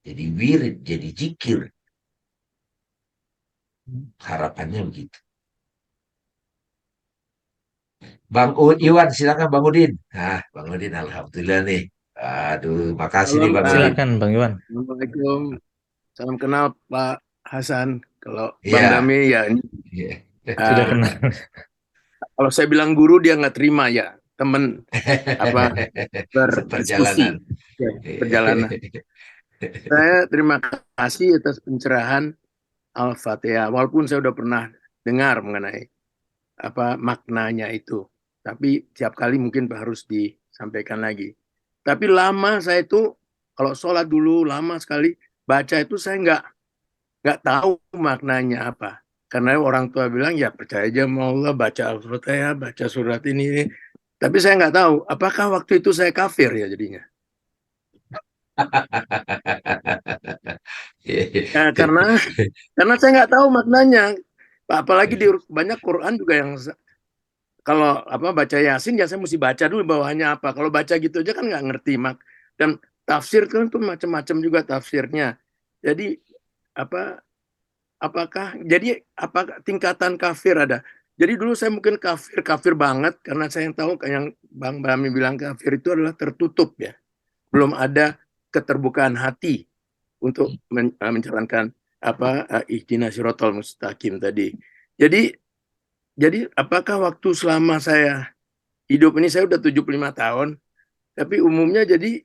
jadi wirid, jadi jikir. Harapannya begitu. Bang Iwan, silakan Bang Udin. Nah, Bang Udin, alhamdulillah nih. Aduh, makasih Halo nih Bang Pak, Udin. Silakan Bang Iwan. Assalamualaikum. Salam kenal Pak Hasan. Kalau Bang Iya, Dami ya ini, iya. Sudah ah, kenal. kalau saya bilang guru dia nggak terima ya, temen apa berdiskusi Seperjalanan. ya, perjalanan. Saya terima kasih atas pencerahan Al-Fatihah. Walaupun saya udah pernah dengar mengenai apa maknanya itu, tapi tiap kali mungkin harus disampaikan lagi. Tapi lama saya itu kalau sholat dulu lama sekali baca itu saya nggak tahu maknanya apa. Karena orang tua bilang ya percaya aja sama Allah, baca Al-Fatihah, baca surat ini. Tapi saya nggak tahu apakah waktu itu saya kafir ya jadinya. Ya, karena saya nggak tahu maknanya. Apalagi di banyak Quran juga yang kalau apa baca Yasin ya saya mesti baca dulu bawahnya apa. Kalau baca gitu aja kan nggak ngerti mak. Dan tafsir kan tuh macam-macam juga tafsirnya. Jadi apa jadi apa tingkatan kafir ada. Jadi dulu saya mungkin kafir kafir banget karena saya yang tahu yang Bang Bami bilang kafir itu adalah tertutup ya. Belum ada keterbukaan hati untuk menjalankan apa ihdinas siratal mustaqim tadi. Jadi apakah waktu selama saya hidup ini saya udah 75 tahun, tapi umumnya jadi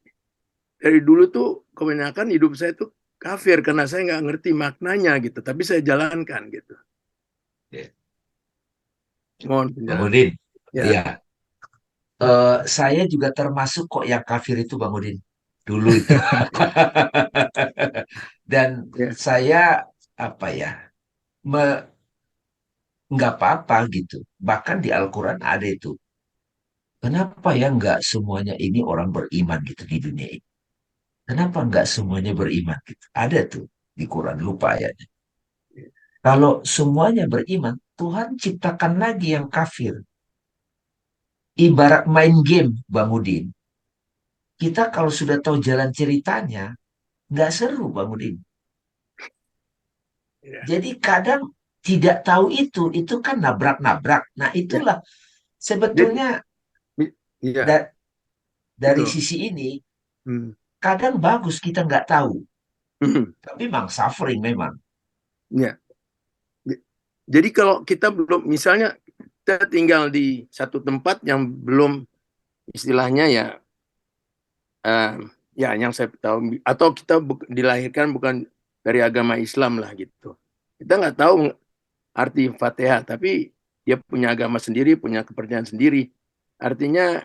dari dulu tuh kebanyakan hidup saya tuh kafir karena saya nggak ngerti maknanya gitu, tapi saya jalankan gitu. Mohon Bang penjelasan. Udin, Ya, iya. Saya juga termasuk kok yang kafir itu Bang Udin. Dulu itu. Dan ya. saya apa ya, nggak apa-apa gitu. Bahkan di Al-Quran ada itu. Kenapa ya nggak semuanya ini orang beriman gitu di dunia ini? Kenapa nggak semuanya beriman gitu? Ada tuh di Quran, lupa ayatnya. Kalau semuanya beriman, Tuhan ciptakan lagi yang kafir. Ibarat main game, Bang Udin. Kita kalau sudah tahu jalan ceritanya, nggak seru, Bang Udin. Ya, Jadi kadang tidak tahu itu kan nabrak-nabrak. Nah ya. itulah Jadi, sebetulnya ya, da- dari betul. sisi ini, Hmm. kadang bagus kita nggak tahu. Hmm. Tapi memang suffering memang. Ya. Jadi kalau kita belum, misalnya kita tinggal di satu tempat yang belum istilahnya ya, eh, ya yang saya tahu, atau kita dilahirkan bukan dari agama Islam lah gitu. Kita nggak tahu arti Fatihah, tapi dia punya agama sendiri, punya kepercayaan sendiri. Artinya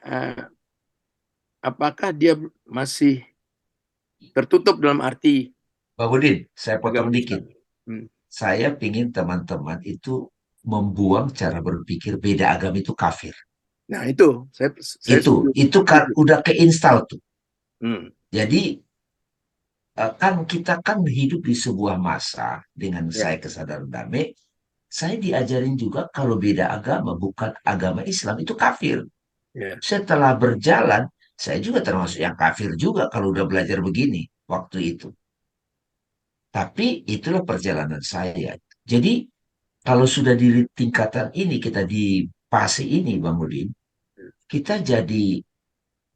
apakah dia masih tertutup dalam arti Bang Udin, saya potong agama dikit. Islam? Hmm. Saya ingin teman-teman itu membuang cara berpikir beda agama itu kafir. Nah, itu saya setuju. Itu kan Setuju. udah keinstal tuh. Hmm. Jadi kan kita kan hidup di sebuah masa dengan Ya, saya kesadaran damai. Saya diajarin juga kalau beda agama bukan agama Islam itu kafir. ya, Setelah berjalan, saya juga termasuk yang kafir juga kalau udah belajar begini waktu itu. Tapi itulah perjalanan saya. Jadi kalau sudah di tingkatan ini, kita di fase ini, Bang Udin, kita jadi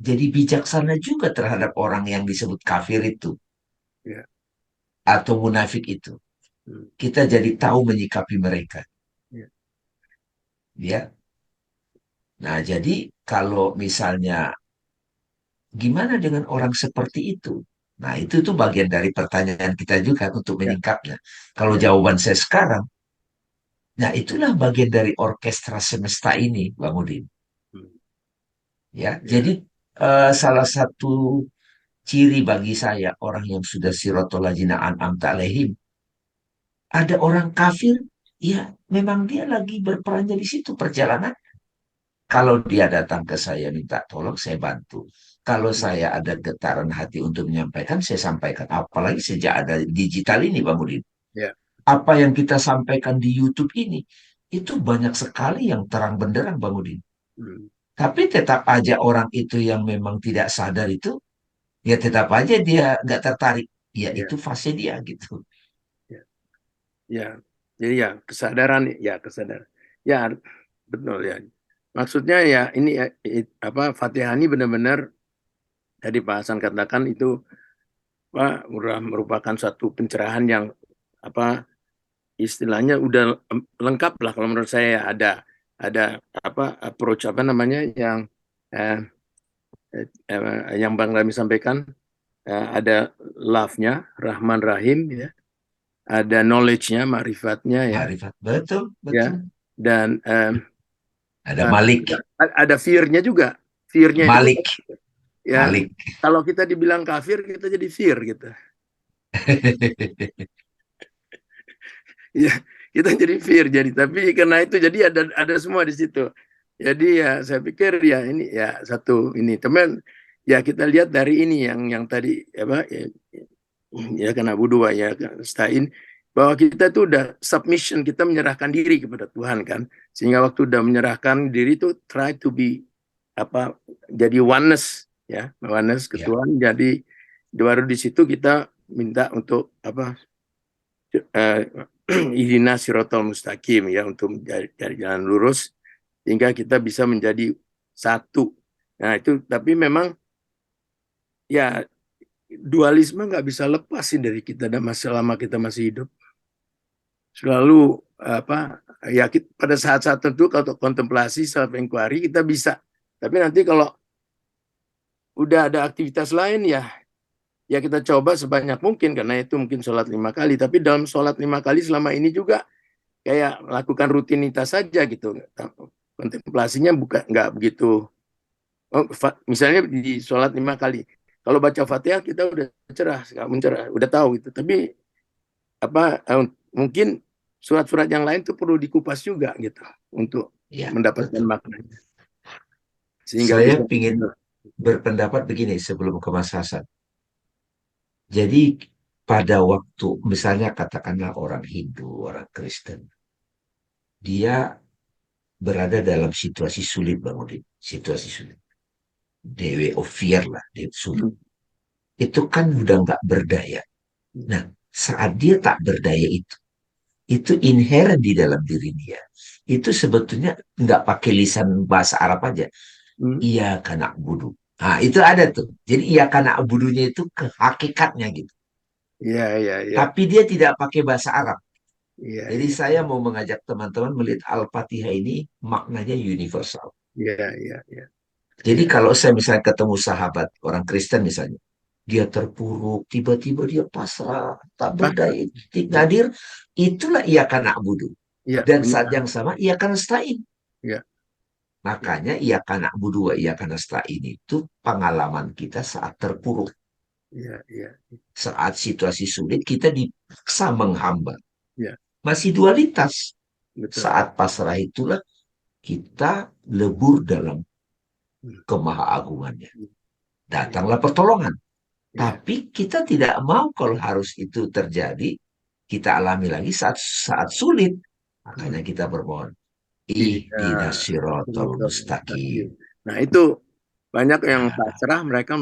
bijaksana juga terhadap orang yang disebut kafir itu ya. atau munafik itu. Hmm. Kita jadi tahu menyikapi mereka, Ya, ya. Nah, jadi kalau misalnya gimana dengan orang seperti itu? Nah, itu tuh bagian dari pertanyaan kita juga untuk ya, menyingkapnya. Kalau ya. jawaban saya sekarang, nah itulah bagian dari orkestra semesta ini, Bang Udin. Hmm. Ya, Ya, jadi salah satu ciri bagi saya orang yang sudah sirotol ladzina an'amta alaihim, ada orang kafir, ya memang dia lagi berperannya di situ perjalanan. Kalau dia datang ke saya minta tolong, saya bantu. Kalau saya ada getaran hati untuk menyampaikan, saya sampaikan. Apalagi sejak ada digital ini, Bang Udin. ya. Apa yang kita sampaikan di YouTube ini, itu banyak sekali yang terang benderang, Bang Udin. Hmm. Tapi tetap aja orang itu yang memang tidak sadar itu, ya tetap aja dia nggak tertarik. Ya Ya, itu fase dia gitu. ya, ya. Jadi ya kesadaran. Ya, betul ya. Maksudnya ya ini apa Fatihah ini benar-benar tadi Pak Hasan katakan itu Pak merupakan satu pencerahan yang apa istilahnya udah lengkap lah kalau menurut saya. Ada apa approach apa namanya eh, yang Bang Rami sampaikan, ada love-nya Rahman Rahim ya, ada knowledge-nya makrifatnya ya, Marifat, betul, ya, betul. dan Ada Malik, ada fear-nya juga. Fear-nya itu Malik, ya Malik. kalau kita dibilang kafir kita jadi fear gitu. Ya, kita jadi fear jadi, tapi karena itu jadi ada semua di situ. Jadi ya saya pikir ya ini ya satu ini teman ya kita lihat dari ini yang tadi apa ya kan Abu Dua ya Stain, bahwa kita tuh udah submission, kita menyerahkan diri kepada Tuhan kan, sehingga waktu udah menyerahkan diri tuh try to be apa jadi oneness ya, oneness ke Ya, Tuhan. Jadi baru di situ kita minta untuk apa ihdina sirotol mustaqim ya, untuk dari jalan lurus hingga kita bisa menjadi satu. Nah itu tapi memang ya dualisme nggak bisa lepas sih dari kita dan selama kita masih hidup. Selalu apa ya pada saat-saat tertentu kalau kontemplasi self inquiry kita bisa. Tapi nanti kalau udah ada aktivitas lain ya kita coba sebanyak mungkin, karena itu mungkin sholat 5 kali. Tapi dalam sholat 5 kali selama ini juga kayak lakukan rutinitas saja gitu. Kontemplasinya bukan nggak begitu. Oh, misalnya di sholat 5 kali, kalau baca Fatihah kita udah cerah, mencerah, udah tahu gitu. Tapi apa mungkin surat-surat yang lain tuh perlu dikupas juga gitu untuk ya, mendapatkan betul. maknanya sehingga Saya bisa. ingin berpendapat begini sebelum ke Mas Hasan. Jadi pada waktu misalnya katakanlah orang Hindu, orang Kristen, dia berada dalam situasi sulit, Bang Udin. Situasi sulit. Dewe of fear lah, dewe sulit. Itu kan udah nggak berdaya. Nah, saat dia tak berdaya itu inherent di dalam diri dia. Itu sebetulnya nggak pakai lisan bahasa Arab aja. Hmm. Iya karena budu. Nah, itu ada tuh. Jadi iya karena budunya itu ke hakikatnya gitu. Iya, iya, iya, Tapi dia tidak pakai bahasa Arab. iya, Jadi iya, saya mau mengajak teman-teman melihat Al-Fatihah ini maknanya universal. iya, iya, iya, Jadi iya, kalau saya misalnya ketemu sahabat orang Kristen misalnya, dia terpuruk, tiba-tiba dia pasrah, tak pasrah, berdaya, nadir, itulah ia karena budu. iya, Dan saat menyerah, yang sama ia akan stain. iya, Makanya iyyaka na'budu wa iyyaka nasta'in itu pengalaman kita saat terpuruk. Iya, iya, Saat situasi sulit kita dipaksa menghamba. iya, Masih dualitas. betul. Saat pasrah itulah kita lebur dalam kemahaagungannya. Datanglah pertolongan. Iya, Tapi kita tidak mau kalau harus itu terjadi. Kita alami lagi saat sulit. Makanya kita bermohon. Ihdinas iya, siratal betul. mustaqim. Nah, itu banyak yang Nah, pasrah, mereka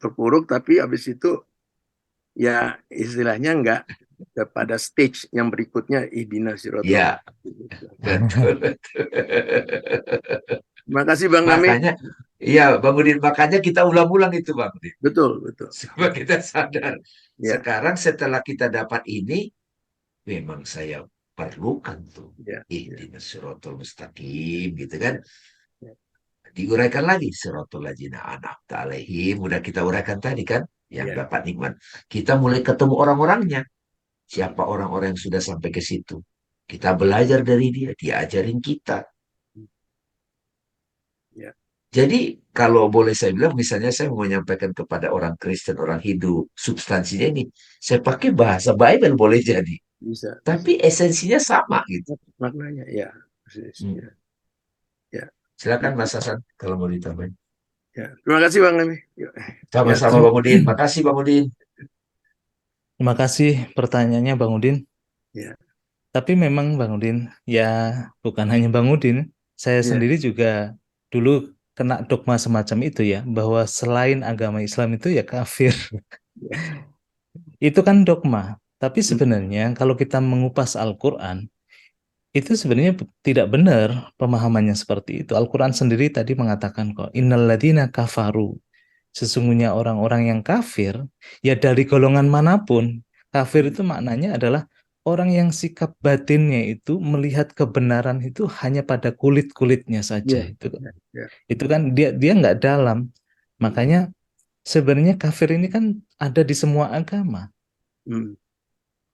terpuruk, tapi habis itu ya istilahnya nggak pada stage yang berikutnya ihdinas siratal ya, mustaqim. betul, betul. Terima kasih Bang Nami. Makanya, iya Bang Udin, makanya kita ulang-ulang itu Bang Udin. Betul, betul. Supaya kita sadar. Ya, Sekarang setelah kita dapat ini, memang saya perlukan tuh. ya, ya, Ihdinas siratal mustaqim, gitu kan. ya. Diuraikan lagi siratal ladzina an'amta alaihim. Udah kita uraikan tadi kan, yang Ya. dapat nikmat. Kita mulai ketemu orang-orangnya. Siapa orang-orang yang sudah sampai ke situ? Kita belajar dari dia, dia ajarin kita. Ya. Jadi kalau boleh saya bilang, misalnya saya mau menyampaikan kepada orang Kristen, orang Hindu, substansinya ini, saya pakai bahasa Bible boleh jadi. Bisa. Tapi esensinya sama gitu. Maknanya, ya. Hmm. Ya. Silakan Mas Hasan kalau mau ditambahin. Ya. Terima kasih Bang Nami. Yuk. Sama-sama Ya. Bang Udin. Makasih Bang Udin. Terima kasih pertanyaannya Bang Udin. Ya. Tapi memang Bang Udin, ya bukan hanya Bang Udin, saya Ya. sendiri juga dulu kena dogma semacam itu ya, bahwa selain agama Islam itu ya kafir. Ya. Itu kan dogma. Tapi sebenarnya kalau kita mengupas Al-Quran, itu sebenarnya tidak benar pemahamannya seperti itu. Al-Quran sendiri tadi mengatakan kok, innalladzina kafaru. Sesungguhnya orang-orang yang kafir, ya dari golongan manapun. Kafir itu maknanya adalah orang yang sikap batinnya itu melihat kebenaran itu hanya pada kulit-kulitnya saja. Ya. Ya. Itu kan dia nggak dalam. Makanya sebenarnya kafir ini kan ada di semua agama.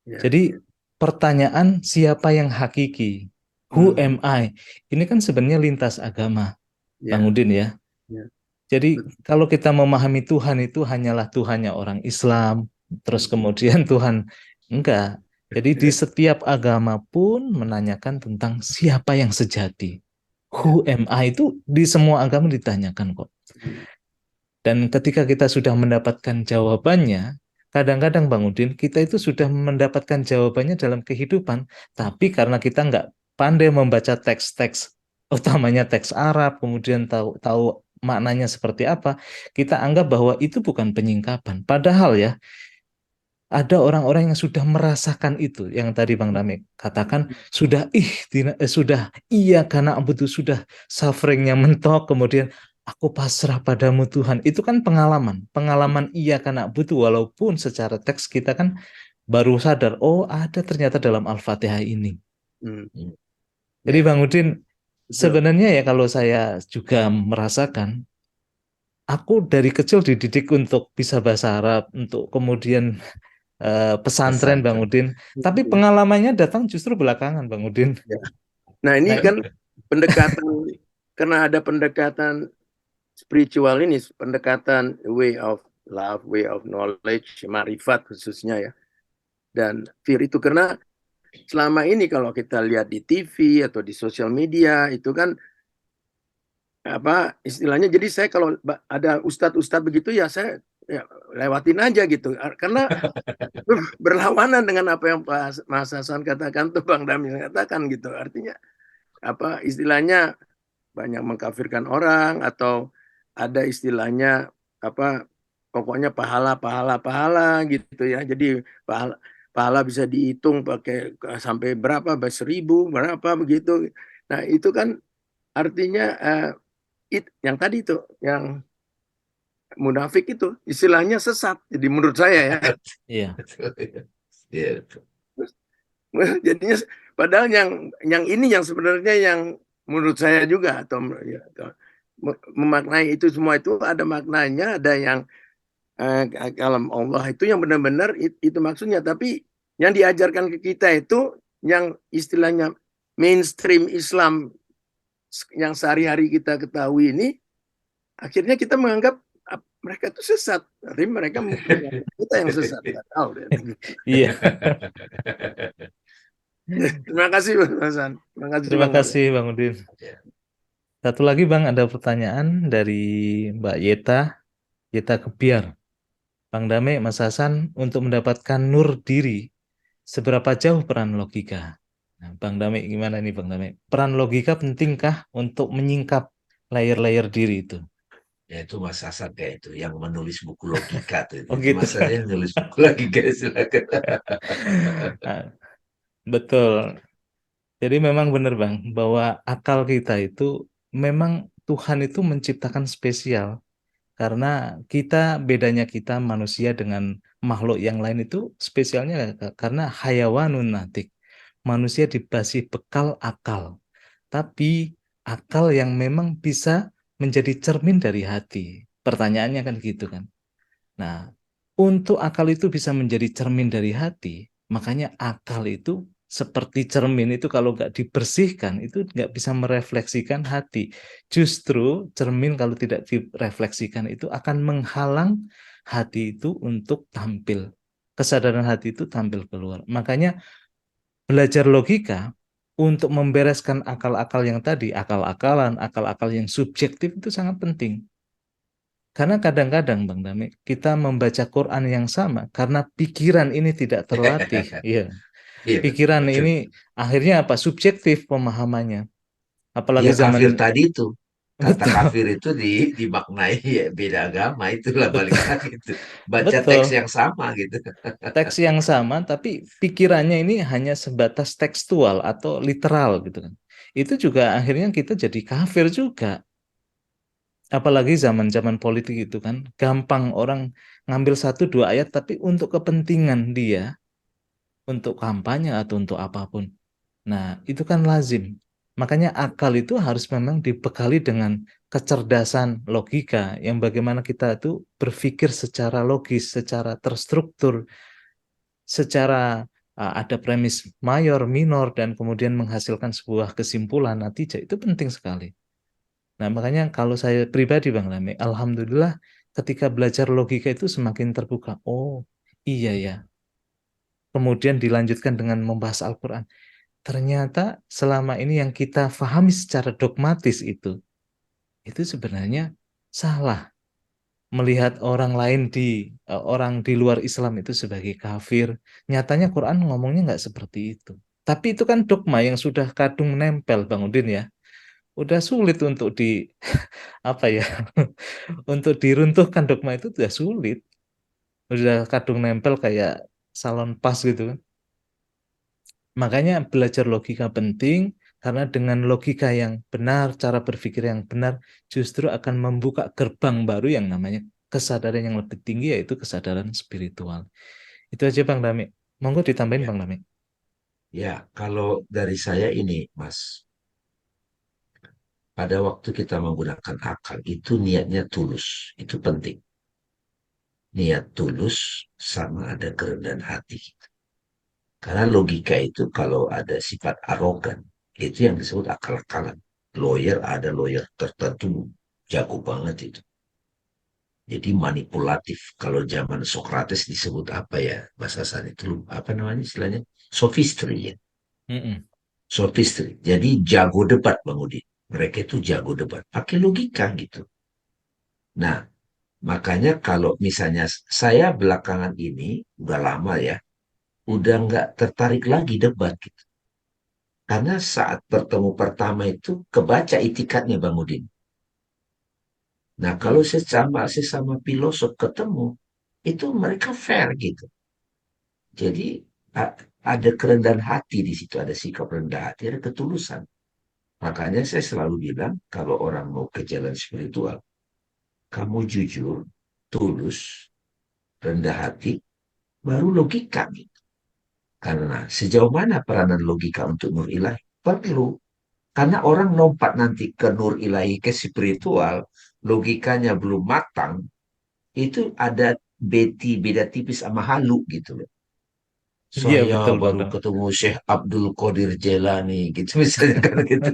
Ya. Jadi pertanyaan siapa yang hakiki? Who am I? Ini kan sebenarnya lintas agama, Bang Ya. Udin ya. Ya. Jadi kalau kita memahami Tuhan itu hanyalah Tuhannya orang Islam, terus kemudian Tuhan enggak. Jadi di setiap agama pun menanyakan tentang siapa yang sejati. Who am I itu di semua agama ditanyakan kok. Dan ketika kita sudah mendapatkan jawabannya, kadang-kadang Bang Udin, kita itu sudah mendapatkan jawabannya dalam kehidupan, tapi karena kita nggak pandai membaca teks-teks, utamanya teks Arab, kemudian tahu maknanya seperti apa, kita anggap bahwa itu bukan penyingkapan. Padahal ya, ada orang-orang yang sudah merasakan itu, yang tadi Bang Rame katakan, sudah iya karena betul sudah sufferingnya mentok, kemudian aku pasrah padamu Tuhan. Itu kan pengalaman iya karena butuh, walaupun secara teks kita kan baru sadar, oh ada ternyata dalam Al-Fatihah ini. Jadi Bang Udin, sebenarnya ya kalau saya juga merasakan, aku dari kecil dididik untuk bisa bahasa Arab, untuk kemudian pesantren Bang Udin. Tapi pengalamannya datang justru belakangan Bang Udin. Ya. Nah ini Nah, kan pendekatan, karena ada pendekatan spiritual ini, pendekatan way of love, way of knowledge, marifat khususnya ya. Dan fear itu karena selama ini kalau kita lihat di TV atau di sosial media itu kan apa istilahnya, jadi saya kalau ada ustadz-ustadz begitu ya saya ya, lewatin aja gitu karena berlawanan dengan apa yang Pak Mas Hasan katakan tuh, Bang Dami katakan gitu, artinya apa istilahnya banyak mengkafirkan orang atau ada istilahnya apa pokoknya pahala gitu ya, jadi pahala bisa dihitung pakai sampai berapa, 1.000 berapa begitu. Nah itu kan artinya yang tadi itu yang munafik itu istilahnya sesat, jadi menurut saya ya. Iya. Jadinya padahal yang ini yang sebenarnya yang menurut saya juga atau ya, memaknai itu semua itu ada maknanya, ada yang kalam Allah itu yang benar-benar itu maksudnya, tapi yang diajarkan ke kita itu yang istilahnya mainstream Islam yang sehari-hari kita ketahui ini, akhirnya kita menganggap mereka itu sesat. Tapi mereka menganggap kita yang sesat. Nggak tahu deh. Iya. Terima kasih Mas Hasan. Terima kasih Terima Bang. kasih Bang Udin. Satu lagi Bang, ada pertanyaan dari Mbak Yeta Kebiar. Bang Dame, Mas Hasan, untuk mendapatkan nur diri, seberapa jauh peran logika? Nah, Bang Dame, gimana nih Bang Dame? Peran logika pentingkah untuk menyingkap layer-layer diri itu? Ya itu Mas Hasan kayak itu yang menulis buku logika tuh. Oh Itu gitu. Mas Hasan yang nulis buku logika, silakan. Nah, betul. Jadi memang benar Bang, bahwa akal kita itu memang Tuhan itu menciptakan spesial. Karena bedanya kita manusia dengan makhluk yang lain itu spesialnya karena hayawanun natik. Manusia dikasih bekal akal. Tapi akal yang memang bisa menjadi cermin dari hati. Pertanyaannya kan gitu kan. Nah, untuk akal itu bisa menjadi cermin dari hati, makanya akal itu seperti cermin itu kalau nggak dibersihkan itu nggak bisa merefleksikan hati. Justru cermin kalau tidak direfleksikan itu akan menghalang hati itu untuk tampil. Kesadaran hati itu tampil keluar. Makanya belajar logika untuk membereskan akal-akal yang tadi, akal-akalan, akal-akal yang subjektif itu sangat penting. Karena kadang-kadang Bang Dami, kita membaca Quran yang sama karena pikiran ini tidak terlatih. Iya. Iya betul, Pikiran betul. ini akhirnya apa? Subjektif pemahamannya. Apalagi Ya zaman kafir tadi itu. Kata betul, kafir itu dimaknai ya, beda agama, itulah balik betul, lagi itu. Baca teks betul. yang sama gitu. Teks yang sama tapi pikirannya ini hanya sebatas tekstual atau literal gitu kan. Itu juga akhirnya kita jadi kafir juga. Apalagi zaman-zaman politik itu kan, gampang orang ngambil satu dua ayat tapi untuk kepentingan dia, untuk kampanye atau untuk apapun. Nah, itu kan lazim. Makanya akal itu harus memang dibekali dengan kecerdasan logika yang bagaimana kita itu berpikir secara logis, secara terstruktur, secara ada premis mayor, minor, dan kemudian menghasilkan sebuah kesimpulan natijah. Itu penting sekali. Nah, makanya kalau saya pribadi Bang Lame, alhamdulillah ketika belajar logika itu semakin terbuka. Oh, iya ya. Kemudian dilanjutkan dengan membahas Al-Quran. Ternyata selama ini yang kita pahami secara dogmatis itu sebenarnya salah. Melihat orang lain orang di luar Islam itu sebagai kafir. Nyatanya Quran ngomongnya nggak seperti itu. Tapi itu kan dogma yang sudah kadung nempel Bang Udin ya. Udah sulit untuk apa ya? Untuk diruntuhkan dogma itu sudah sulit. Udah kadung nempel kayak salon pas gitu kan. Makanya belajar logika penting karena dengan logika yang benar, cara berpikir yang benar justru akan membuka gerbang baru yang namanya kesadaran yang lebih tinggi yaitu kesadaran spiritual. Itu aja Bang Dami. Monggo ditambahin Ya, Bang Dami. ya kalau dari saya ini, Mas, pada waktu kita menggunakan akal itu niatnya tulus, itu penting. Niat tulus sama ada kerendahan hati. Karena logika itu kalau ada sifat arogan, itu yang disebut akal-akalan. Lawyer ada lawyer tertentu, jago banget itu. Jadi manipulatif. Kalau zaman Socrates disebut apa ya? Bahasa sana itu apa namanya istilahnya? Sophistry ya. Mm-mm. Sophistry. Jadi jago debat Bang Udin. Mereka itu jago debat. Pakai logika gitu. Nah, makanya kalau misalnya saya belakangan ini, udah lama ya, udah nggak tertarik lagi debat gitu. Karena saat bertemu pertama itu kebaca itikadnya Bang Udin. Nah, kalau Mm. sesama filosof ketemu, itu mereka fair gitu. Jadi ada kerendahan hati di situ, ada sikap rendah hati, ada ketulusan. Makanya saya selalu bilang, kalau orang mau ke jalan spiritual, kamu jujur, tulus, rendah hati, baru logika gitu. Karena sejauh mana peranan logika untuk nur ilahi? Perlu. Karena orang lompat nanti ke nur ilahi, ke spiritual, logikanya belum matang, itu ada beda tipis sama halu gitu loh. Iya, Saya betul, Bang baru Damai. ketemu Syekh Abdul Qadir Jelani gitu misalnya kan gitu.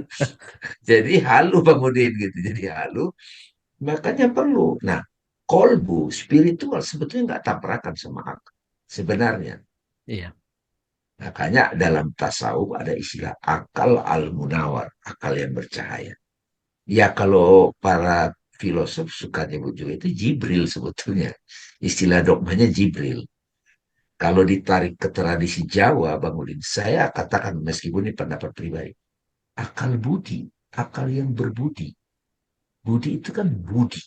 Jadi halu Bang Udin gitu. Jadi halu, makanya perlu. Nah, kolbu spiritual sebetulnya nggak tabrakan sama akal sebenarnya. Iya, Makanya dalam tasawuf ada istilah akal al-munawar, akal yang bercahaya. Ya kalau para filosof suka nyebut juga itu Jibril sebetulnya. Istilah dogmanya Jibril. Kalau ditarik ke tradisi Jawa, Bang Udin, saya katakan meskipun ini pendapat pribadi, akal budi, akal yang berbudi. Budi itu kan budi,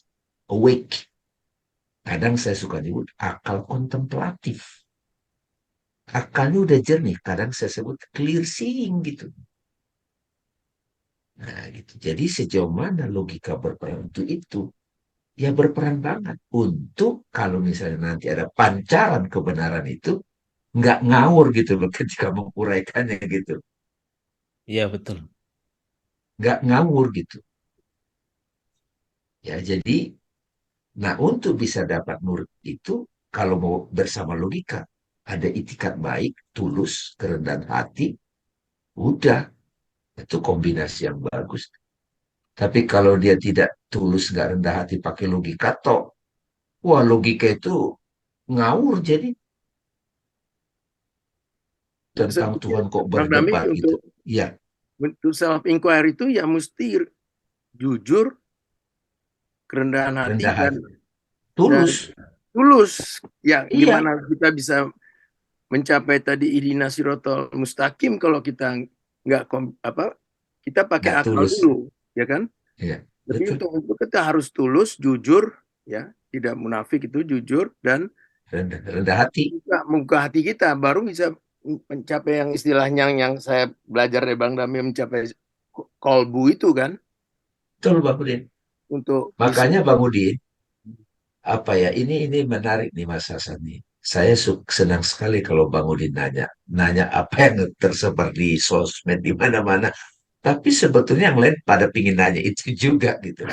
awake. Kadang saya suka nyebut akal kontemplatif. Akalnya udah jernih, kadang saya sebut clear seeing gitu. Nah, gitu. Jadi sejauh mana logika berperan untuk itu? Ya berperan banget untuk kalau misalnya nanti ada pancaran kebenaran itu nggak ngawur gitu loh ketika menguraikannya gitu, iya betul. nggak ngawur gitu. Ya jadi, nah untuk bisa dapat nur itu kalau mau bersama logika ada itikat baik, tulus, kerendahan hati, udah itu kombinasi yang bagus. Tapi kalau dia tidak tulus, nggak rendah hati pakai logika toh, wah logika itu ngawur jadi Saya tentang pikir Tuhan kok Bang Dami berdebat gitu. untuk Ya, self inquiry itu ya mesti jujur, kerendahan hati rendah hati. dan Tulus. tulus. Ya Iya, gimana kita bisa mencapai tadi ihdinas sirotol mustaqim kalau kita nggak kita pakai nggak akal tulus. dulu, ya kan? Iya, Jadi betul. untuk itu kita harus tulus, jujur, ya, tidak munafik itu jujur dan Rendah hati. membuka hati kita baru bisa mencapai yang istilahnya yang saya belajar dari Bang Dami mencapai kolbu itu kan Betul, Bang Udin. untuk bisa. Makanya Bang Udin, apa ya, ini menarik nih Mas Hasan nih. Saya senang sekali kalau Bang Udin nanya apa yang tersebar di sosmed di mana-mana. Tapi sebetulnya yang lain pada pingin nanya itu juga gitu.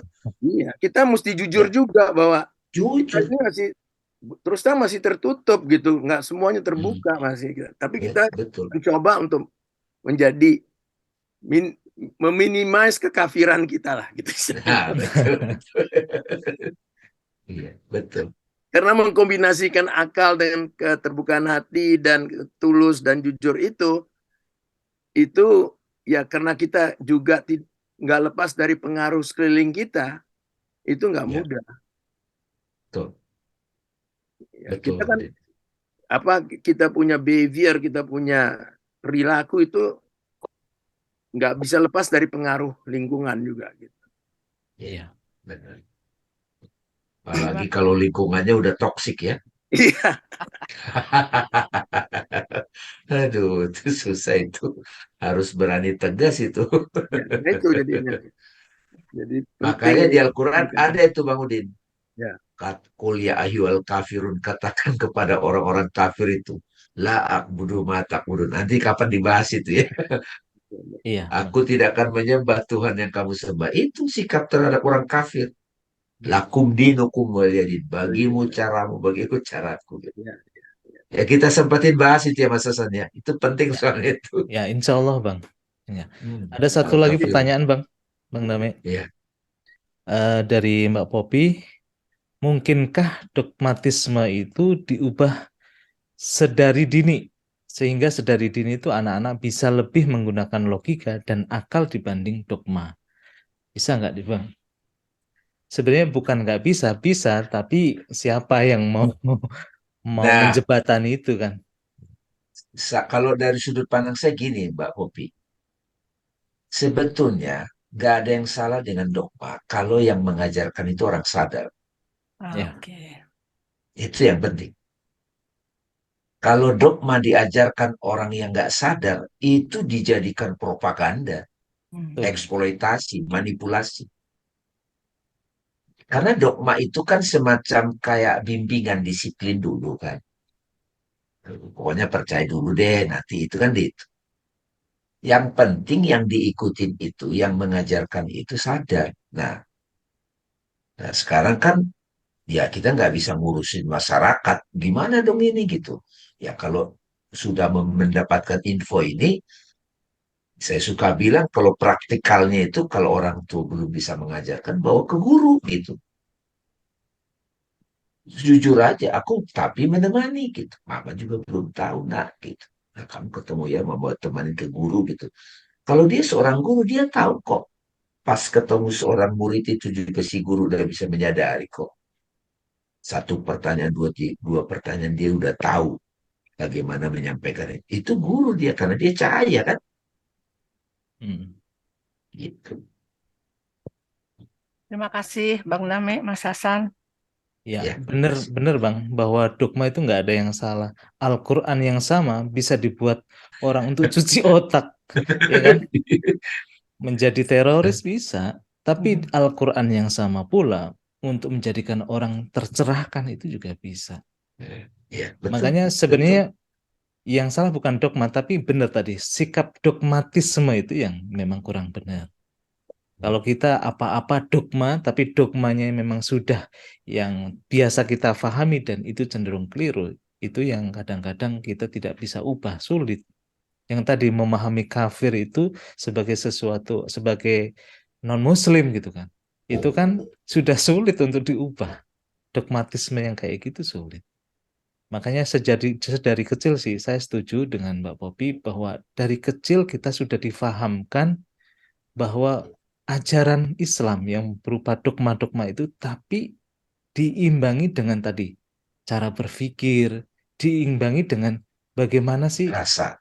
Iya, kita mesti jujur Ya, juga bahwa kita jujur. ini masih terus terang masih tertutup gitu, nggak semuanya Hmm, terbuka masih. Tapi ya, kita betul. mencoba untuk menjadi min, meminimais kekafiran kita lah gitu. Nah, betul, betul. Iya, betul. Karena mengkombinasikan akal dengan keterbukaan hati dan tulus dan jujur itu ya karena kita juga nggak lepas dari pengaruh sekeliling kita, itu nggak Ya, mudah. betul. Ya, Betul, kita Bang kan Udin. kita punya behavior, kita punya perilaku itu nggak bisa lepas dari pengaruh lingkungan juga gitu. Iya, Iya. benar. Gimana? Apalagi kalau lingkungannya udah toksik ya. Iya, Aduh, itu susah itu. Harus berani tegas itu. ya, nah itu jadinya. Jadi penting Makanya di untuk Al-Quran ada itu Bang Udin. ya, Qul ya ayyuhal kafirun, katakan kepada orang-orang kafir itu. La a'budu ma ta'budun. Nanti kapan dibahas itu ya. Iya, Bang. Aku tidak akan menyembah Tuhan yang kamu sembah. Itu sikap terhadap orang kafir. Lakum dinukum waliyadin. Bagimu caramu, bagiku caraku. ya, Ya kita sempatin bahas itu ya Mas Hasan ya. Itu penting Ya, soal itu. ya, insya Allah, Bang. Ya. Hmm. Ada satu lagi Al-kafirun. pertanyaan, Bang. Bang Dame. Ya. Dari Mbak Popi, mungkinkah dogmatisme itu diubah sedari dini? Sehingga sedari dini itu anak-anak bisa lebih menggunakan logika dan akal dibanding dogma. Bisa nggak, Bang? Sebenarnya bukan nggak bisa, bisa, tapi siapa yang mau mau Nah, menjebatani itu kan? kalau dari sudut pandang saya gini, Mbak Popi. Sebetulnya nggak ada yang salah dengan dogma kalau yang mengajarkan itu orang sadar. Ya, Oke. Itu yang penting. Kalau dogma diajarkan orang yang nggak sadar, itu dijadikan propaganda, Hmm. betul. eksploitasi, manipulasi. Karena dogma itu kan semacam kayak bimbingan disiplin dulu kan. Pokoknya percaya dulu deh, nanti itu kan itu. Yang penting yang diikutin itu, yang mengajarkan itu sadar. Nah, sekarang kan ya kita nggak bisa ngurusin masyarakat. Gimana dong ini gitu? Ya kalau sudah mendapatkan info ini, saya suka bilang kalau praktikalnya itu kalau orang tua belum bisa mengajarkan, bawa ke guru gitu. Jujur aja, aku tapi menemani gitu. Mama juga belum tahu nak gitu. Nah, kamu ketemu ya, mama temanin ke guru gitu. Kalau dia seorang guru, dia tahu kok. Pas ketemu seorang murid itu juga si guru udah bisa menyadari kok. Satu pertanyaan, dua pertanyaan dia udah tahu bagaimana menyampaikan itu. Itu guru dia karena dia cahaya kan, Hmm. gitu. Terima kasih Bang Name, Mas Hasan. Ya, Ya, bener makasih. bener Bang, bahwa dogma itu nggak ada yang salah. Al-Quran yang sama bisa dibuat orang untuk cuci otak, ya kan? Menjadi teroris bisa, tapi Al-Quran yang sama pula untuk menjadikan orang tercerahkan itu juga bisa. Ya, betul, Makanya betul. sebenarnya yang salah bukan dogma, tapi benar tadi, sikap dogmatisme itu yang memang kurang benar. Kalau kita apa-apa dogma, tapi dogmanya memang sudah yang biasa kita pahami dan itu cenderung keliru, itu yang kadang-kadang kita tidak bisa ubah, sulit. Yang tadi memahami kafir itu sebagai sesuatu, sebagai non-muslim gitu kan. Itu kan sudah sulit untuk diubah. Dogmatisme yang kayak gitu sulit. Makanya sedari kecil sih saya setuju dengan Mbak Popi bahwa dari kecil kita sudah difahamkan bahwa ajaran Islam yang berupa dogma-dogma itu tapi diimbangi dengan tadi cara berpikir, diimbangi dengan bagaimana sih Rasa.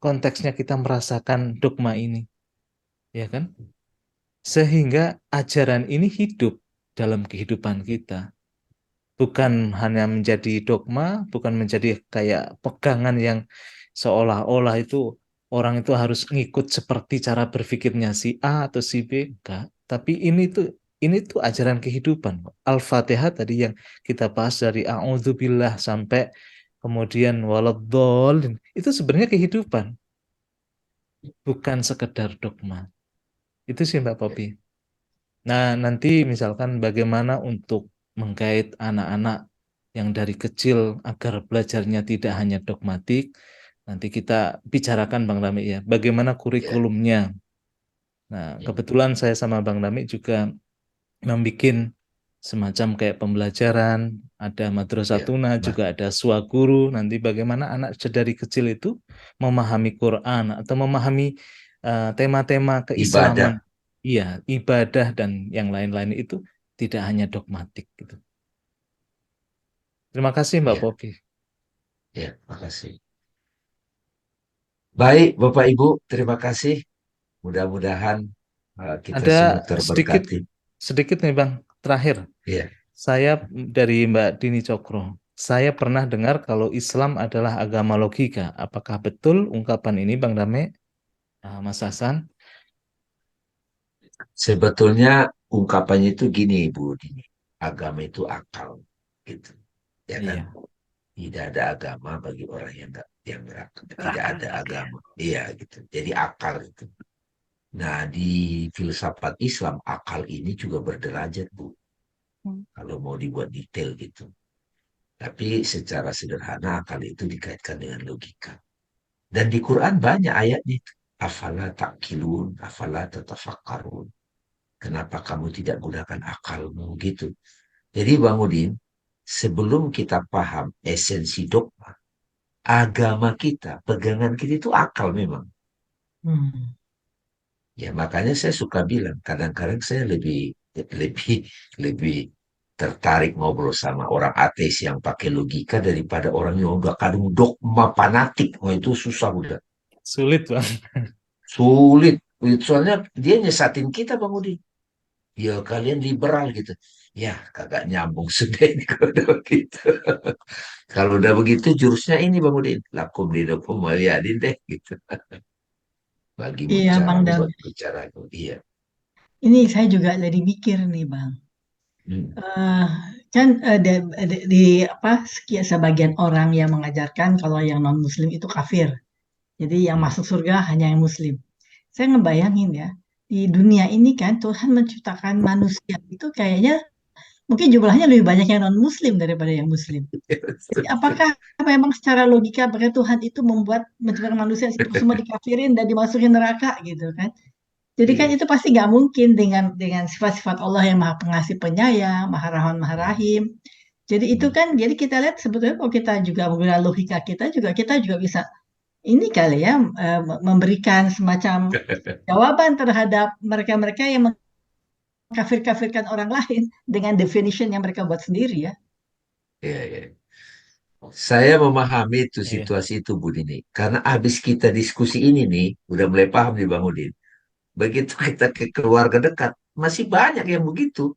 konteksnya kita merasakan dogma ini, ya kan? Sehingga ajaran ini hidup dalam kehidupan kita, bukan hanya menjadi dogma, bukan menjadi kayak pegangan yang seolah-olah itu orang itu harus ngikut seperti cara berpikirnya si A atau si B, enggak. Tapi ini tuh ajaran kehidupan. Al-Fatihah tadi yang kita bahas dari a'udzubillah sampai kemudian waladhdallin, itu sebenarnya kehidupan, bukan sekedar dogma. Itu sih Mbak Popi. Nah, nanti misalkan bagaimana untuk menggait anak-anak yang dari kecil agar belajarnya tidak hanya dogmatik, nanti kita bicarakan Bang Rami ya, bagaimana Ya, kurikulumnya. Nah, ya, kebetulan saya sama Bang Rami juga membuat semacam kayak pembelajaran, ada madrasah ya. tuna, Bah, juga ada swaguru, nanti bagaimana anak dari kecil itu memahami Quran atau memahami tema-tema keislaman, ibadah. iya, ibadah dan yang lain-lain itu tidak hanya dogmatik gitu. Terima kasih Mbak Ya, Popi. ya, makasih. Baik, Bapak Ibu, terima kasih. Mudah-mudahan kita Ada semua sedikit terberkati. sedikit nih Bang, terakhir. Ya, Saya dari Mbak Dini Cokro. Saya pernah dengar kalau Islam adalah agama logika. Apakah betul ungkapan ini, Bang Dame, Mas Hasan? sebetulnya ungkapannya itu gini, Bu Dini. Agama itu akal, gitu. Ya kan? Iya, Tidak ada agama bagi orang yang nggak yang berakal. Tidak Berakal ada gitu ya. agama. Iya, gitu. Jadi akal itu. Nah, di filsafat Islam, akal ini juga berderajat, Bu. Hmm. Kalau mau dibuat detail gitu. Tapi secara sederhana akal itu dikaitkan dengan logika. Dan di Quran banyak ayatnya itu. Afala ta'kilun, afala tatafakkarun. Kenapa kamu tidak gunakan akalmu gitu. Jadi Bang Udin, sebelum kita paham esensi dogma, agama kita, pegangan kita itu akal memang. Hmm. Ya makanya saya suka bilang, kadang-kadang saya lebih lebih tertarik ngobrol sama orang ateis yang pakai logika daripada orang yang udah kadang dogma fanatik. Oh itu susah udah. sulit, Bang. Sulit. Soalnya dia nyesatin kita Bang Udin. Ya kalian liberal gitu. Ya kagak nyambung sudah ini kalau udah begitu. Kalau udah begitu jurusnya ini Bang Udin. Lakum dinukum waliyadin deh gitu. Bagimu Iya, Bang caramu, Dam. bagiku caraku. Iya. Ini saya juga jadi mikir nih, Bang. Hmm. Eh, kan di apa sebagian orang yang mengajarkan kalau yang non Muslim itu kafir. Jadi yang Hmm. masuk surga hanya yang Muslim. Saya ngebayangin ya, di dunia ini kan Tuhan menciptakan manusia itu kayaknya mungkin jumlahnya lebih banyak yang non-Muslim daripada yang Muslim. Jadi apakah memang secara logika apakah Tuhan itu menciptakan manusia semua dikafirin dan dimasukin neraka gitu kan? Jadi kan Iya. itu pasti nggak mungkin dengan sifat-sifat Allah yang maha pengasih penyayang, maha rahman, maha rahim. Jadi itu kan, jadi kita lihat sebetulnya kalau kita juga menggunakan logika kita juga bisa ini kali ya memberikan semacam jawaban terhadap mereka-mereka yang mengkafir-kafirkan orang lain dengan definition yang mereka buat sendiri ya. Iya, iya. Saya memahami itu Iya. situasi itu, Bu Dini. Karena habis kita diskusi ini nih, udah mulai paham nih Bang Udin. Begitu kita ke keluarga dekat, masih banyak yang begitu.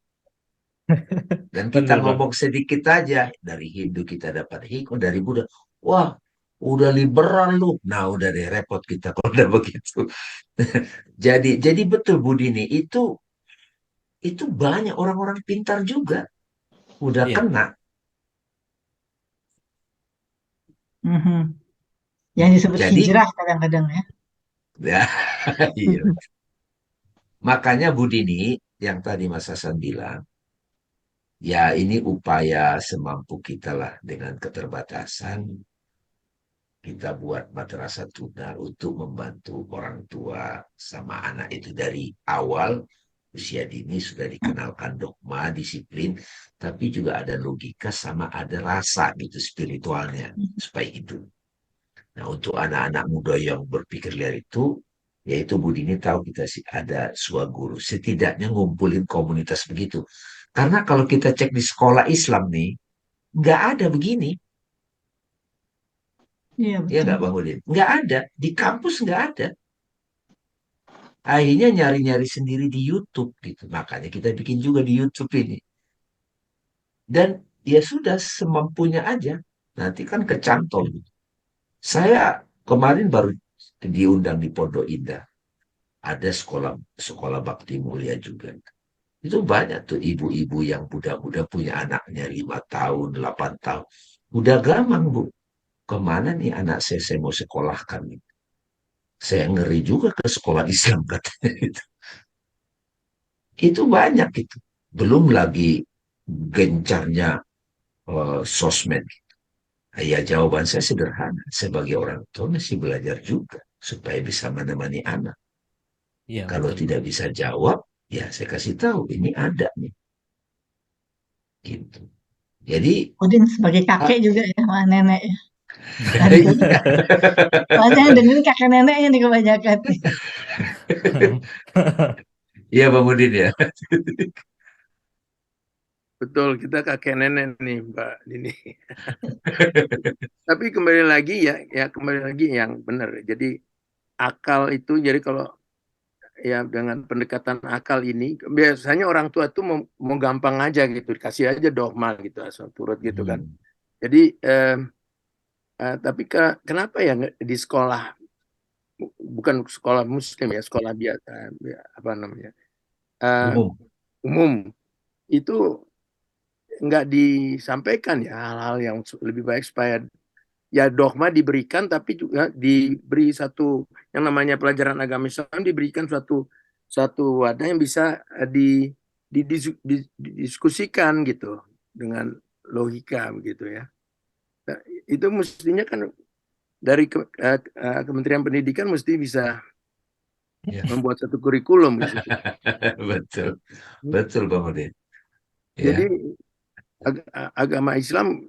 Dan kita Bener, Bang. ngomong sedikit aja, dari Hindu kita dapat hikmah, dari Buddha. Wah, udah liberal lu. Nah, udah deh repot kita kalau udah begitu. Jadi betul Bu Dini, itu banyak orang-orang pintar juga. Udah Iya. kena. Mhm. Yang disebut Jadi, hijrah kadang-kadang ya. ya, iya. Makanya Bu Dini, yang tadi Mas Hasan bilang, ya ini upaya semampu kita lah dengan keterbatasan. Kita buat madrasah tuna untuk membantu orang tua sama anak itu dari awal usia dini sudah dikenalkan dogma, disiplin, tapi juga ada logika sama ada rasa gitu spiritualnya supaya hidup. Nah untuk anak-anak muda yang berpikir liar itu, yaitu Bu Dini tahu kita sih ada Suaguru, setidaknya ngumpulin komunitas begitu. Karena kalau kita cek di sekolah Islam nih, nggak ada begini. Iya Ya betul. nggak Bang Udin? Nggak ada. Di kampus nggak ada. Akhirnya nyari-nyari sendiri di YouTube gitu. Makanya kita bikin juga di YouTube ini. Dan ya sudah semampunya aja. Nanti kan kecantol. Saya kemarin baru diundang di Pondok Indah. Ada sekolah sekolah bakti mulia juga. Itu banyak tuh ibu-ibu yang muda-muda punya anaknya 5 tahun, 8 tahun. Udah gamang, Bu. Kemana nih anak saya mau sekolahkan? Saya ngeri juga ke sekolah Islam katanya. Itu banyak itu. Belum lagi gencarnya sosmed. Ya jawaban saya sederhana. Sebagai orang tua masih belajar juga supaya bisa menemani anak. Iya, Kalau betul, tidak Bang. bisa jawab, ya saya kasih tahu ini ada nih. Gitu. Jadi Udin sebagai ah, kakek juga ya, sama nenek ya. Harus jadi. iya. Soalnya yang dengerin kakek neneknya nih kebanyakan nih. Iya Bang Udin ya. Betul, kita kakek nenek nih, Mbak Dini. Tapi kembali lagi ya kembali lagi yang benar. Jadi akal itu, jadi kalau ya dengan pendekatan akal ini, biasanya orang tua tuh mau gampang aja gitu, dikasih aja dogma gitu, asal turut gitu kan. Hmm. Jadi tapi kenapa ya di sekolah, bukan sekolah Muslim ya, sekolah biasa, apa namanya, eh, Umum. umum itu nggak disampaikan ya hal-hal yang lebih baik supaya ya dogma diberikan tapi juga diberi satu yang namanya pelajaran agama Islam, diberikan suatu suatu wadah yang bisa didiskusikan gitu dengan logika begitu ya. Nah, itu mestinya kan dari Kementerian Pendidikan mesti bisa Ya. membuat satu kurikulum di situ. Betul. Betul Bang Udin. Jadi Ya. agama Islam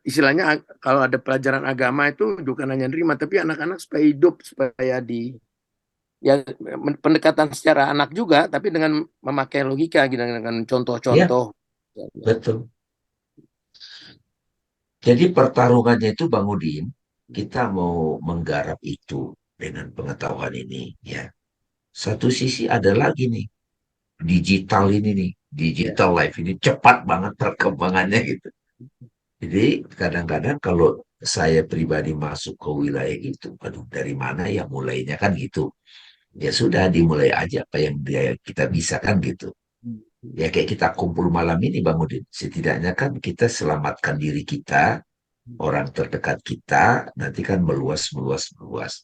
istilahnya kalau ada pelajaran agama itu bukan hanya nerima tapi anak-anak supaya hidup, supaya ya pendekatan secara anak juga tapi dengan memakai logika gitu, dengan Ya, contoh-contoh. betul. Jadi pertarungannya itu Bang Udin, kita mau menggarap itu dengan pengetahuan ini ya. Satu sisi ada lagi nih, digital ini nih, Ya, digital life ini cepat banget perkembangannya gitu. Jadi kadang-kadang kalau saya pribadi masuk ke wilayah itu, aduh dari mana ya mulainya kan gitu. Ya sudah dimulai aja apa yang kita bisa kan gitu. Ya kayak kita kumpul malam ini Bang Udin, setidaknya kan kita selamatkan diri kita, orang terdekat kita, nanti kan meluas, meluas, meluas.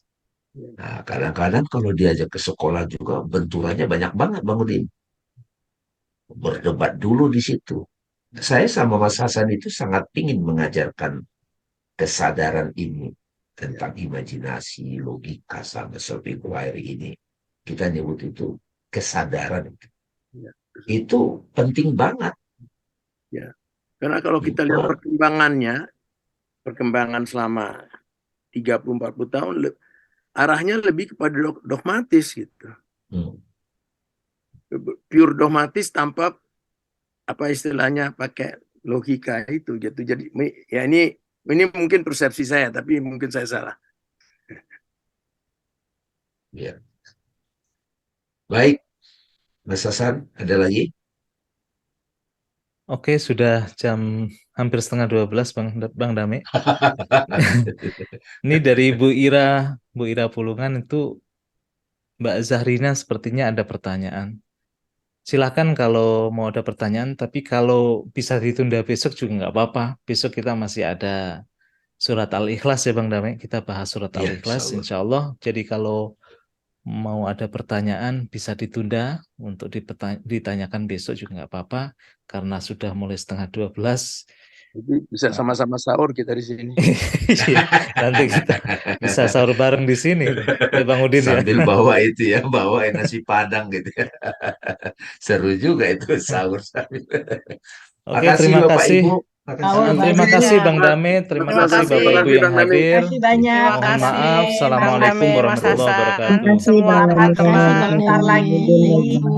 Nah, kadang-kadang kalau diajak ke sekolah juga benturannya banyak banget Bang Udin. Berdebat dulu di situ. saya sama Mas Hasan itu sangat ingin mengajarkan kesadaran ini tentang imajinasi, logika, sama self-inquiry ini. Kita nyebut itu kesadaran. Ya. Itu penting banget. Ya. Karena kalau kita lihat perkembangan selama 30-40 tahun, arahnya lebih kepada dogmatis gitu. Pure dogmatis tanpa apa istilahnya pakai logika itu gitu. Jadi ya ini mungkin persepsi saya, tapi mungkin saya salah. Ya. Baik, Mas Hasan, ada lagi? Oke, sudah jam hampir setengah 12, Bang Dame. Ini dari Bu Ira Pulungan itu, Mbak Zahrina sepertinya ada pertanyaan. Silakan kalau mau ada pertanyaan, tapi kalau bisa ditunda besok juga nggak apa-apa. Besok kita masih ada surat Al-Ikhlas ya Bang Dame. Kita bahas surat Ya, Al-Ikhlas insya insya Allah. Jadi kalau mau ada pertanyaan bisa ditunda untuk ditanyakan besok juga nggak apa-apa. Karena sudah mulai setengah 12. Jadi bisa sama-sama sahur kita di sini. Nanti kita bisa sahur bareng di sini, ya Bang Udin ya. Sambil bawa itu ya, bawa nasi padang gitu ya. Seru juga itu sahur sambil. Oke, Makasih terima Bapak kasih. Ibu. Terima kasih Bang Dame, terima Terima kasih kasih. Bapak Ibu yang Bang Dame. hadir. Terima kasih banyak. Mohon Terima maaf. kasih, Assalamualaikum Bang Dame, Mas warahmatullahi Hasan. wabarakatuh. Terima kasih Semua Bang Dame. teman-teman. Sebentar lagi. Ibu.